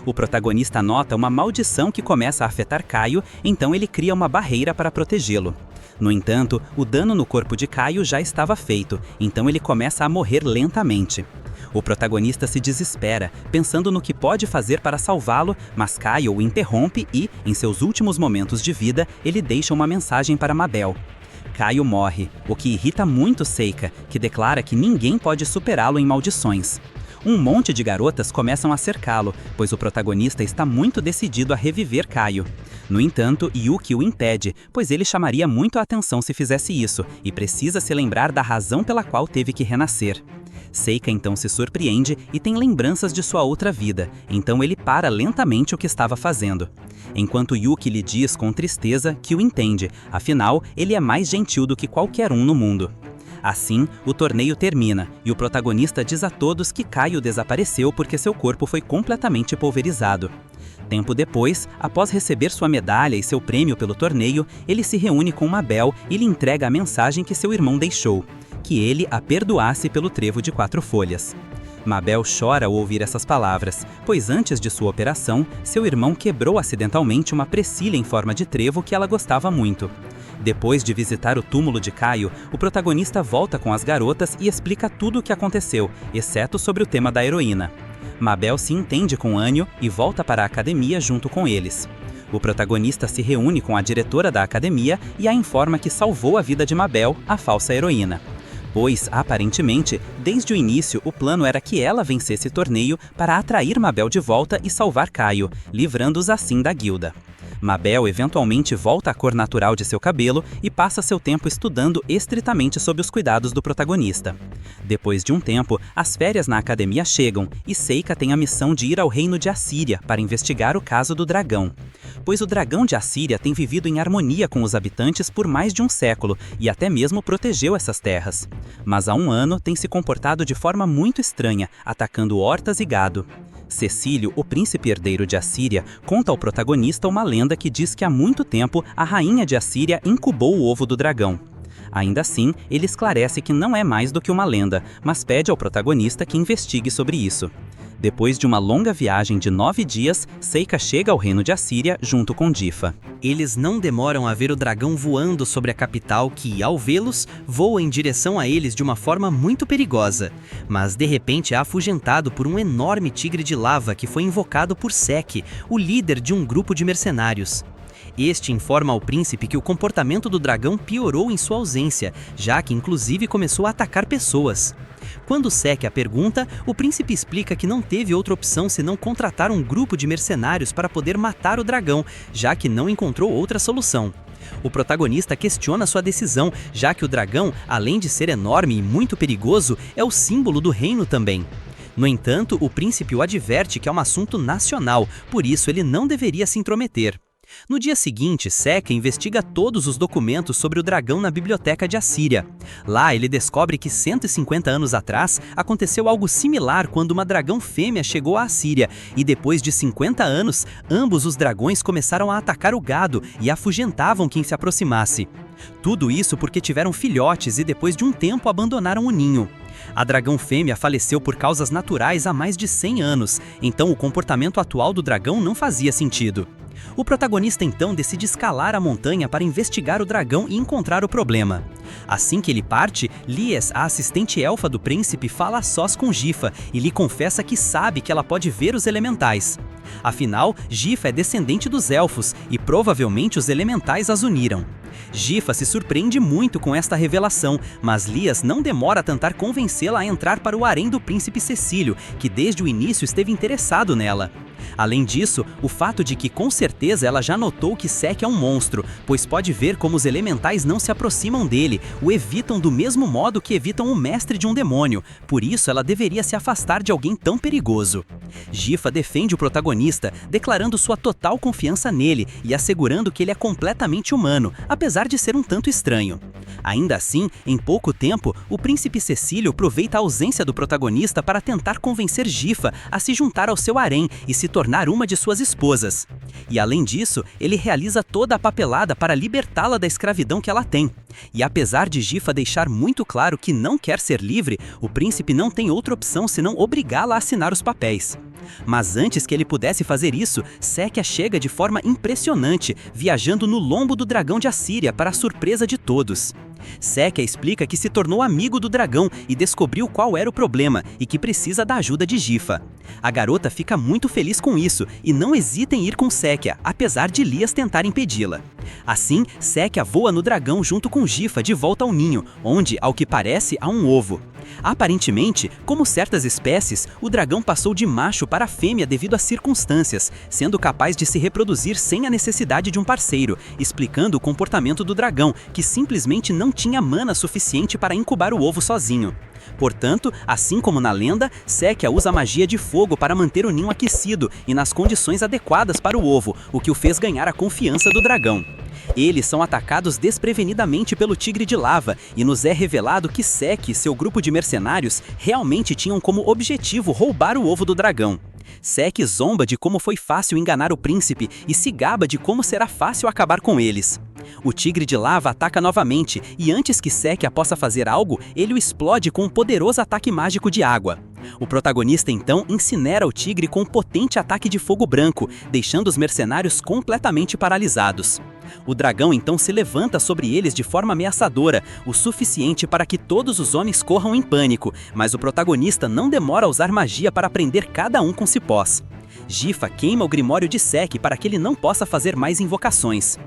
O protagonista nota uma maldição que começa a afetar Kyle, então ele cria uma barreira para protegê-lo. No entanto, o dano no corpo de Kyle já estava feito, então ele começa a morrer lentamente. O protagonista se desespera, pensando no que pode fazer para salvá-lo, mas Kyle o interrompe e, em seus últimos momentos de vida, ele deixa uma mensagem para Mabel. Kyle morre, o que irrita muito Seika, que declara que ninguém pode superá-lo em maldições. Um monte de garotas começam a cercá-lo, pois o protagonista está muito decidido a reviver Kyle. No entanto, Yuki o impede, pois ele chamaria muito a atenção se fizesse isso, e precisa se lembrar da razão pela qual teve que renascer. Seika então se surpreende e tem lembranças de sua outra vida, então ele para lentamente o que estava fazendo. Enquanto Yuki lhe diz com tristeza que o entende, afinal, ele é mais gentil do que qualquer um no mundo. Assim, o torneio termina e o protagonista diz a todos que Kyle desapareceu porque seu corpo foi completamente pulverizado. Tempo depois, após receber sua medalha e seu prêmio pelo torneio, ele se reúne com Mabel e lhe entrega a mensagem que seu irmão deixou, que ele a perdoasse pelo trevo de 4 folhas. Mabel chora ao ouvir essas palavras, pois antes de sua operação, seu irmão quebrou acidentalmente uma presilha em forma de trevo que ela gostava muito. Depois de visitar o túmulo de Kyle, o protagonista volta com as garotas e explica tudo o que aconteceu, exceto sobre o tema da heroína. Mabel se entende com Anio e volta para a academia junto com eles. O protagonista se reúne com a diretora da academia e a informa que salvou a vida de Mabel, a falsa heroína. Pois, aparentemente, desde o início o plano era que ela vencesse o torneio para atrair Mabel de volta e salvar Kyle, livrando-os assim da guilda. Mabel eventualmente volta à cor natural de seu cabelo e passa seu tempo estudando estritamente sob os cuidados do protagonista. Depois de um tempo, as férias na academia chegam e Seika tem a missão de ir ao reino de Assíria para investigar o caso do dragão. Pois o dragão de Assíria tem vivido em harmonia com os habitantes por mais de um século e até mesmo protegeu essas terras. Mas há um ano tem se comportado de forma muito estranha, atacando hortas e gado. Cecílio, o príncipe herdeiro de Assíria, conta ao protagonista uma lenda que diz que há muito tempo a rainha de Assíria incubou o ovo do dragão. Ainda assim, ele esclarece que não é mais do que uma lenda, mas pede ao protagonista que investigue sobre isso. Depois de uma longa viagem de 9 dias, Seika chega ao reino de Assíria junto com Difa. Eles não demoram a ver o dragão voando sobre a capital que, ao vê-los, voa em direção a eles de uma forma muito perigosa. Mas de repente é afugentado por um enorme tigre de lava que foi invocado por Seki, o líder de um grupo de mercenários. Este informa ao príncipe que o comportamento do dragão piorou em sua ausência, já que inclusive começou a atacar pessoas. Quando Seki a pergunta, o príncipe explica que não teve outra opção senão contratar um grupo de mercenários para poder matar o dragão, já que não encontrou outra solução. O protagonista questiona sua decisão, já que o dragão, além de ser enorme e muito perigoso, é o símbolo do reino também. No entanto, o príncipe o adverte que é um assunto nacional, por isso ele não deveria se intrometer. No dia seguinte, Seki investiga todos os documentos sobre o dragão na biblioteca de Assíria. Lá, ele descobre que 150 anos atrás aconteceu algo similar quando uma dragão fêmea chegou à Assíria, e depois de 50 anos, ambos os dragões começaram a atacar o gado e afugentavam quem se aproximasse. Tudo isso porque tiveram filhotes e depois de um tempo abandonaram o ninho. A dragão fêmea faleceu por causas naturais há mais de 100 anos, então o comportamento atual do dragão não fazia sentido. O protagonista então decide escalar a montanha para investigar o dragão e encontrar o problema. Assim que ele parte, Lies, a assistente elfa do príncipe, fala a sós com Gifa e lhe confessa que sabe que ela pode ver os elementais. Afinal, Gifa é descendente dos elfos e provavelmente os elementais as uniram. Gifa se surpreende muito com esta revelação, mas Lies não demora a tentar convencê-la a entrar para o harém do príncipe Cecílio, que desde o início esteve interessado nela. Além disso, o fato de que com certeza ela já notou que Seki é um monstro, pois pode ver como os elementais não se aproximam dele, o evitam do mesmo modo que evitam o mestre de um demônio, por isso ela deveria se afastar de alguém tão perigoso. Gifa defende o protagonista, declarando sua total confiança nele e assegurando que ele é completamente humano, apesar de ser um tanto estranho. Ainda assim, em pouco tempo, o príncipe Cecílio aproveita a ausência do protagonista para tentar convencer Gifa a se juntar ao seu harém e se tornar uma de suas esposas. E além disso, ele realiza toda a papelada para libertá-la da escravidão que ela tem. E apesar de Gifa deixar muito claro que não quer ser livre, o príncipe não tem outra opção senão obrigá-la a assinar os papéis. Mas antes que ele pudesse fazer isso, Seki chega de forma impressionante, viajando no lombo do dragão de Assíria para a surpresa de todos. Seki explica que se tornou amigo do dragão e descobriu qual era o problema e que precisa da ajuda de Gifa. A garota fica muito feliz com isso e não hesita em ir com Seki, apesar de Lies tentar impedi-la. Assim, Seki voa no dragão junto com Gifa de volta ao ninho, onde, ao que parece, há um ovo. Aparentemente, como certas espécies, o dragão passou de macho para fêmea devido às circunstâncias, sendo capaz de se reproduzir sem a necessidade de um parceiro, explicando o comportamento do dragão, que simplesmente não tinha mana suficiente para incubar o ovo sozinho. Portanto, assim como na lenda, Seki usa a magia de fogo para manter o ninho aquecido e nas condições adequadas para o ovo, o que o fez ganhar a confiança do dragão. Eles são atacados desprevenidamente pelo tigre de lava e nos é revelado que Seki e seu grupo de mercenários realmente tinham como objetivo roubar o ovo do dragão. Seki zomba de como foi fácil enganar o príncipe e se gaba de como será fácil acabar com eles. O tigre de lava ataca novamente e antes que Seki possa fazer algo, ele o explode com um poderoso ataque mágico de água. O protagonista então incinera o tigre com um potente ataque de fogo branco, deixando os mercenários completamente paralisados. O dragão então se levanta sobre eles de forma ameaçadora, o suficiente para que todos os homens corram em pânico, mas o protagonista não demora a usar magia para prender cada um com cipós. Gifa queima o grimório de Seki para que ele não possa fazer mais invocações.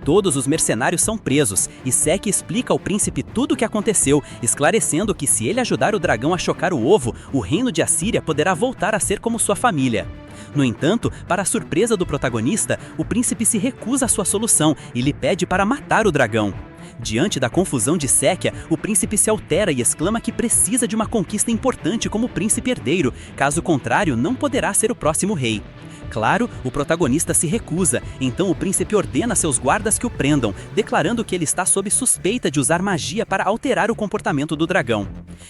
Todos os mercenários são presos e Seki explica ao príncipe tudo o que aconteceu, esclarecendo que se ele ajudar o dragão a chocar o ovo, o reino de Assíria poderá voltar a ser como sua família. No entanto, para a surpresa do protagonista, o príncipe se recusa à sua solução e lhe pede para matar o dragão. Diante da confusão de Sekia, o príncipe se altera e exclama que precisa de uma conquista importante como príncipe herdeiro, caso contrário não poderá ser o próximo rei. Claro, o protagonista se recusa, então o príncipe ordena seus guardas que o prendam, declarando que ele está sob suspeita de usar magia para alterar o comportamento do dragão.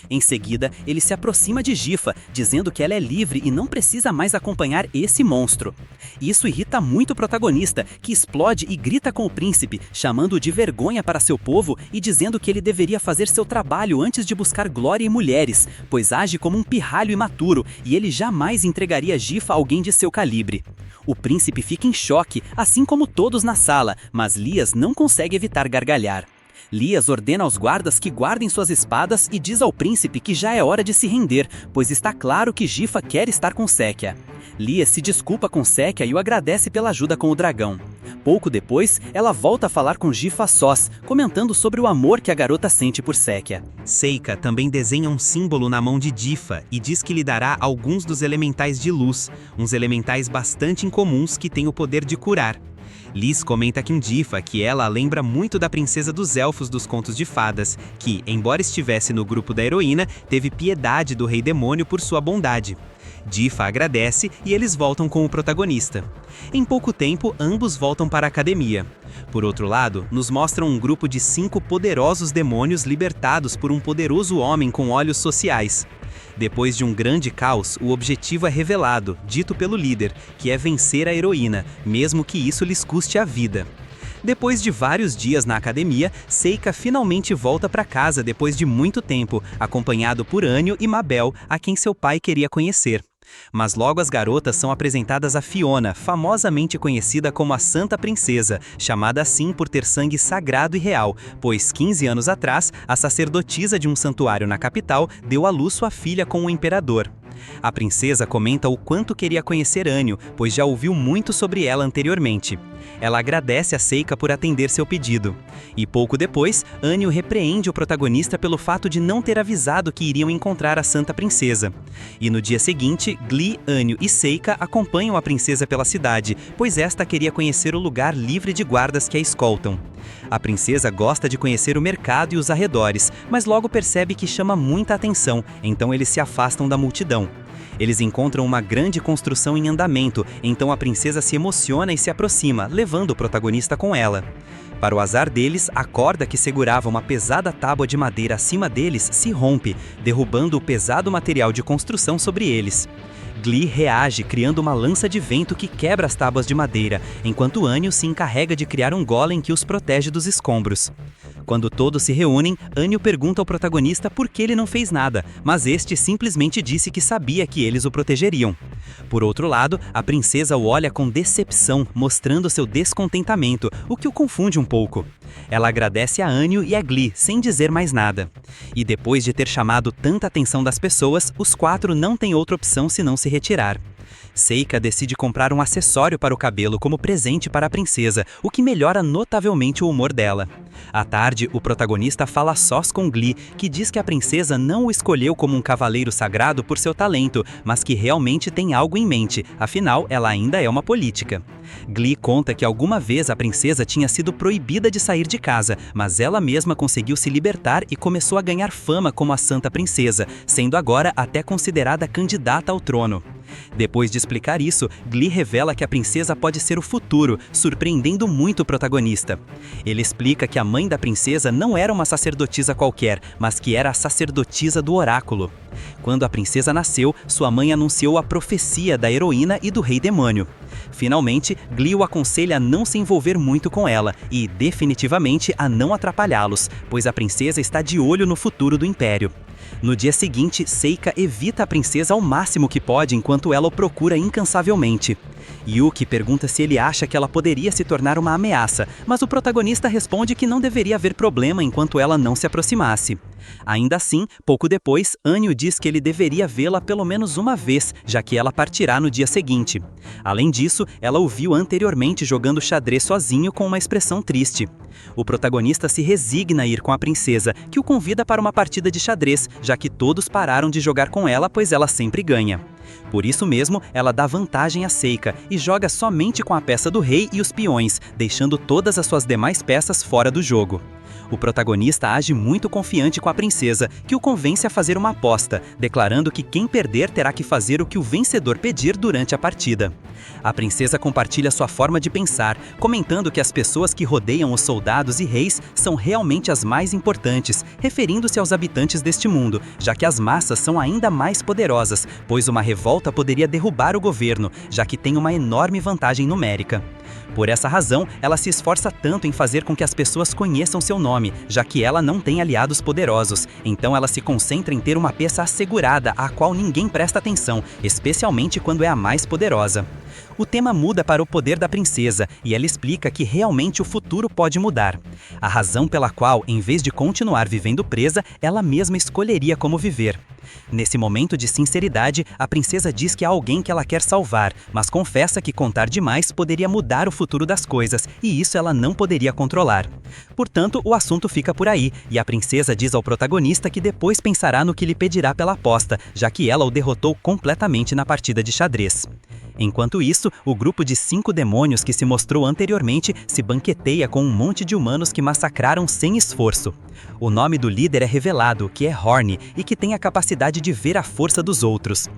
Em seguida, ele se aproxima de Gifa, dizendo que ela é livre e não precisa mais acompanhar esse monstro. Isso irrita muito o protagonista, que explode e grita com o príncipe, chamando-o de vergonha para seu povo e dizendo que ele deveria fazer seu trabalho antes de buscar glória e mulheres, pois age como um pirralho imaturo e ele jamais entregaria Gifa a alguém de seu calibre. O príncipe fica em choque, assim como todos na sala, mas Lias não consegue evitar gargalhar. Lias ordena aos guardas que guardem suas espadas e diz ao príncipe que já é hora de se render, pois está claro que Gifa quer estar com Sekia. Lias se desculpa com Sekia e o agradece pela ajuda com o dragão. Pouco depois, ela volta a falar com Gifa a sós, comentando sobre o amor que a garota sente por Sekia. Seika também desenha um símbolo na mão de Gifa e diz que lhe dará alguns dos elementais de luz, uns elementais bastante incomuns que têm o poder de curar. Liz comenta com Gifa que ela lembra muito da princesa dos elfos dos contos de fadas, que, embora estivesse no grupo da heroína, teve piedade do rei demônio por sua bondade. Gifa agradece e eles voltam com o protagonista. Em pouco tempo, ambos voltam para a academia. Por outro lado, nos mostram um grupo de 5 poderosos demônios libertados por um poderoso homem com olhos sociais. Depois de um grande caos, o objetivo é revelado, dito pelo líder, que é vencer a heroína, mesmo que isso lhes custe a vida. Depois de vários dias na academia, Seika finalmente volta para casa depois de muito tempo, acompanhado por Anio e Mabel, a quem seu pai queria conhecer. Mas logo as garotas são apresentadas a Fiona, famosamente conhecida como a Santa Princesa, chamada assim por ter sangue sagrado e real, pois 15 anos atrás, a sacerdotisa de um santuário na capital deu à luz sua filha com o imperador. A princesa comenta o quanto queria conhecer Anio, pois já ouviu muito sobre ela anteriormente. Ela agradece a Seika por atender seu pedido. E pouco depois, Anio repreende o protagonista pelo fato de não ter avisado que iriam encontrar a Santa Princesa. E no dia seguinte, Glee, Anio e Seika acompanham a princesa pela cidade, pois esta queria conhecer o lugar livre de guardas que a escoltam. A princesa gosta de conhecer o mercado e os arredores, mas logo percebe que chama muita atenção, então eles se afastam da multidão. Eles encontram uma grande construção em andamento, então a princesa se emociona e se aproxima, levando o protagonista com ela. Para o azar deles, a corda que segurava uma pesada tábua de madeira acima deles se rompe, derrubando o pesado material de construção sobre eles. Glee reage criando uma lança de vento que quebra as tábuas de madeira, enquanto Anio se encarrega de criar um golem que os protege dos escombros. Quando todos se reúnem, Anio pergunta ao protagonista por que ele não fez nada, mas este simplesmente disse que sabia que eles o protegeriam. Por outro lado, a princesa o olha com decepção, mostrando seu descontentamento, o que o confunde um pouco. Ela agradece a Anio e a Glee, sem dizer mais nada. E depois de ter chamado tanta atenção das pessoas, os 4 não têm outra opção senão se retirar. Seika decide comprar um acessório para o cabelo como presente para a princesa, o que melhora notavelmente o humor dela. À tarde, o protagonista fala a sós com Glee, que diz que a princesa não o escolheu como um cavaleiro sagrado por seu talento, mas que realmente tem algo em mente, afinal, ela ainda é uma política. Glee conta que alguma vez a princesa tinha sido proibida de sair de casa, mas ela mesma conseguiu se libertar e começou a ganhar fama como a Santa Princesa, sendo agora até considerada candidata ao trono. Depois de explicar isso, Glee revela que a princesa pode ser o futuro, surpreendendo muito o protagonista. Ele explica que a mãe da princesa não era uma sacerdotisa qualquer, mas que era a sacerdotisa do oráculo. Quando a princesa nasceu, sua mãe anunciou a profecia da heroína e do rei demônio. Finalmente, Glee o aconselha a não se envolver muito com ela e, definitivamente, a não atrapalhá-los, pois a princesa está de olho no futuro do império. No dia seguinte, Seika evita a princesa ao máximo que pode enquanto ela o procura incansavelmente. Yuki pergunta se ele acha que ela poderia se tornar uma ameaça, mas o protagonista responde que não deveria haver problema enquanto ela não se aproximasse. Ainda assim, pouco depois, Anio diz que ele deveria vê-la pelo menos uma vez, já que ela partirá no dia seguinte. Além disso, ela o viu anteriormente jogando xadrez sozinho com uma expressão triste. O protagonista se resigna a ir com a princesa, que o convida para uma partida de xadrez, já que todos pararam de jogar com ela, pois ela sempre ganha. Por isso mesmo, ela dá vantagem a Seika e joga somente com a peça do rei e os peões, deixando todas as suas demais peças fora do jogo. O protagonista age muito confiante com a princesa, que o convence a fazer uma aposta, declarando que quem perder terá que fazer o que o vencedor pedir durante a partida. A princesa compartilha sua forma de pensar, comentando que as pessoas que rodeiam os soldados e reis são realmente as mais importantes, referindo-se aos habitantes deste mundo, já que as massas são ainda mais poderosas, pois uma revolta poderia derrubar o governo, já que tem uma enorme vantagem numérica. Por essa razão, ela se esforça tanto em fazer com que as pessoas conheçam seu nome, já que ela não tem aliados poderosos, então ela se concentra em ter uma peça assegurada à qual ninguém presta atenção, especialmente quando é a mais poderosa. O tema muda para o poder da princesa e ela explica que realmente o futuro pode mudar. A razão pela qual, em vez de continuar vivendo presa, ela mesma escolheria como viver. Nesse momento de sinceridade, a princesa diz que há alguém que ela quer salvar, mas confessa que contar demais poderia mudar o futuro das coisas, e isso ela não poderia controlar. Portanto, o assunto fica por aí, e a princesa diz ao protagonista que depois pensará no que lhe pedirá pela aposta, já que ela o derrotou completamente na partida de xadrez. Enquanto isso, o grupo de 5 demônios que se mostrou anteriormente se banqueteia com um monte de humanos que massacraram sem esforço. O nome do líder é revelado, que é Horny, e que tem a capacidade de ver a força dos outros.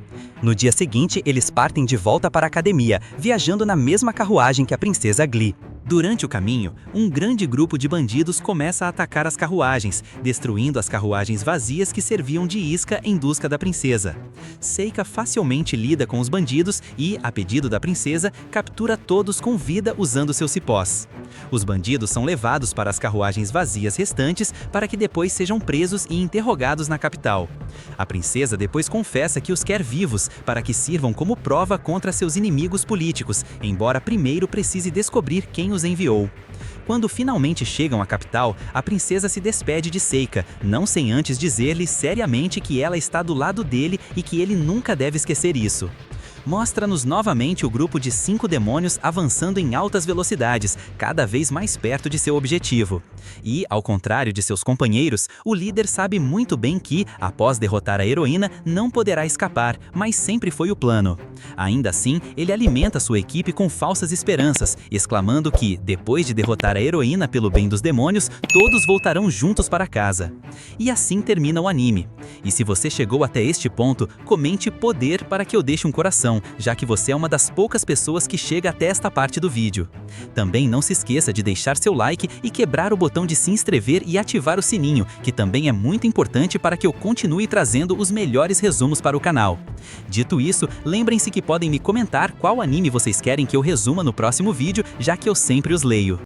No dia seguinte, eles partem de volta para a academia, viajando na mesma carruagem que a princesa Glee. Durante o caminho, um grande grupo de bandidos começa a atacar as carruagens, destruindo as carruagens vazias que serviam de isca em busca da princesa. Seika facilmente lida com os bandidos e, a pedido da princesa, captura todos com vida usando seus cipós. Os bandidos são levados para as carruagens vazias restantes para que depois sejam presos e interrogados na capital. A princesa depois confessa que os quer vivos para que sirvam como prova contra seus inimigos políticos, embora primeiro precise descobrir quem os enviou. Quando finalmente chegam à capital, a princesa se despede de Seika, não sem antes dizer-lhe seriamente que ela está do lado dele e que ele nunca deve esquecer isso. Mostra-nos novamente o grupo de 5 demônios avançando em altas velocidades, cada vez mais perto de seu objetivo. E, ao contrário de seus companheiros, o líder sabe muito bem que, após derrotar a heroína, não poderá escapar, mas sempre foi o plano. Ainda assim, ele alimenta sua equipe com falsas esperanças, exclamando que, depois de derrotar a heroína pelo bem dos demônios, todos voltarão juntos para casa. E assim termina o anime. E se você chegou até este ponto, comente poder para que eu deixe um coração, já que você é uma das poucas pessoas que chega até esta parte do vídeo. Também não se esqueça de deixar seu like e quebrar o botão de se inscrever e ativar o sininho, que também é muito importante para que eu continue trazendo os melhores resumos para o canal. Dito isso, lembrem-se que podem me comentar qual anime vocês querem que eu resuma no próximo vídeo, já que eu sempre os leio.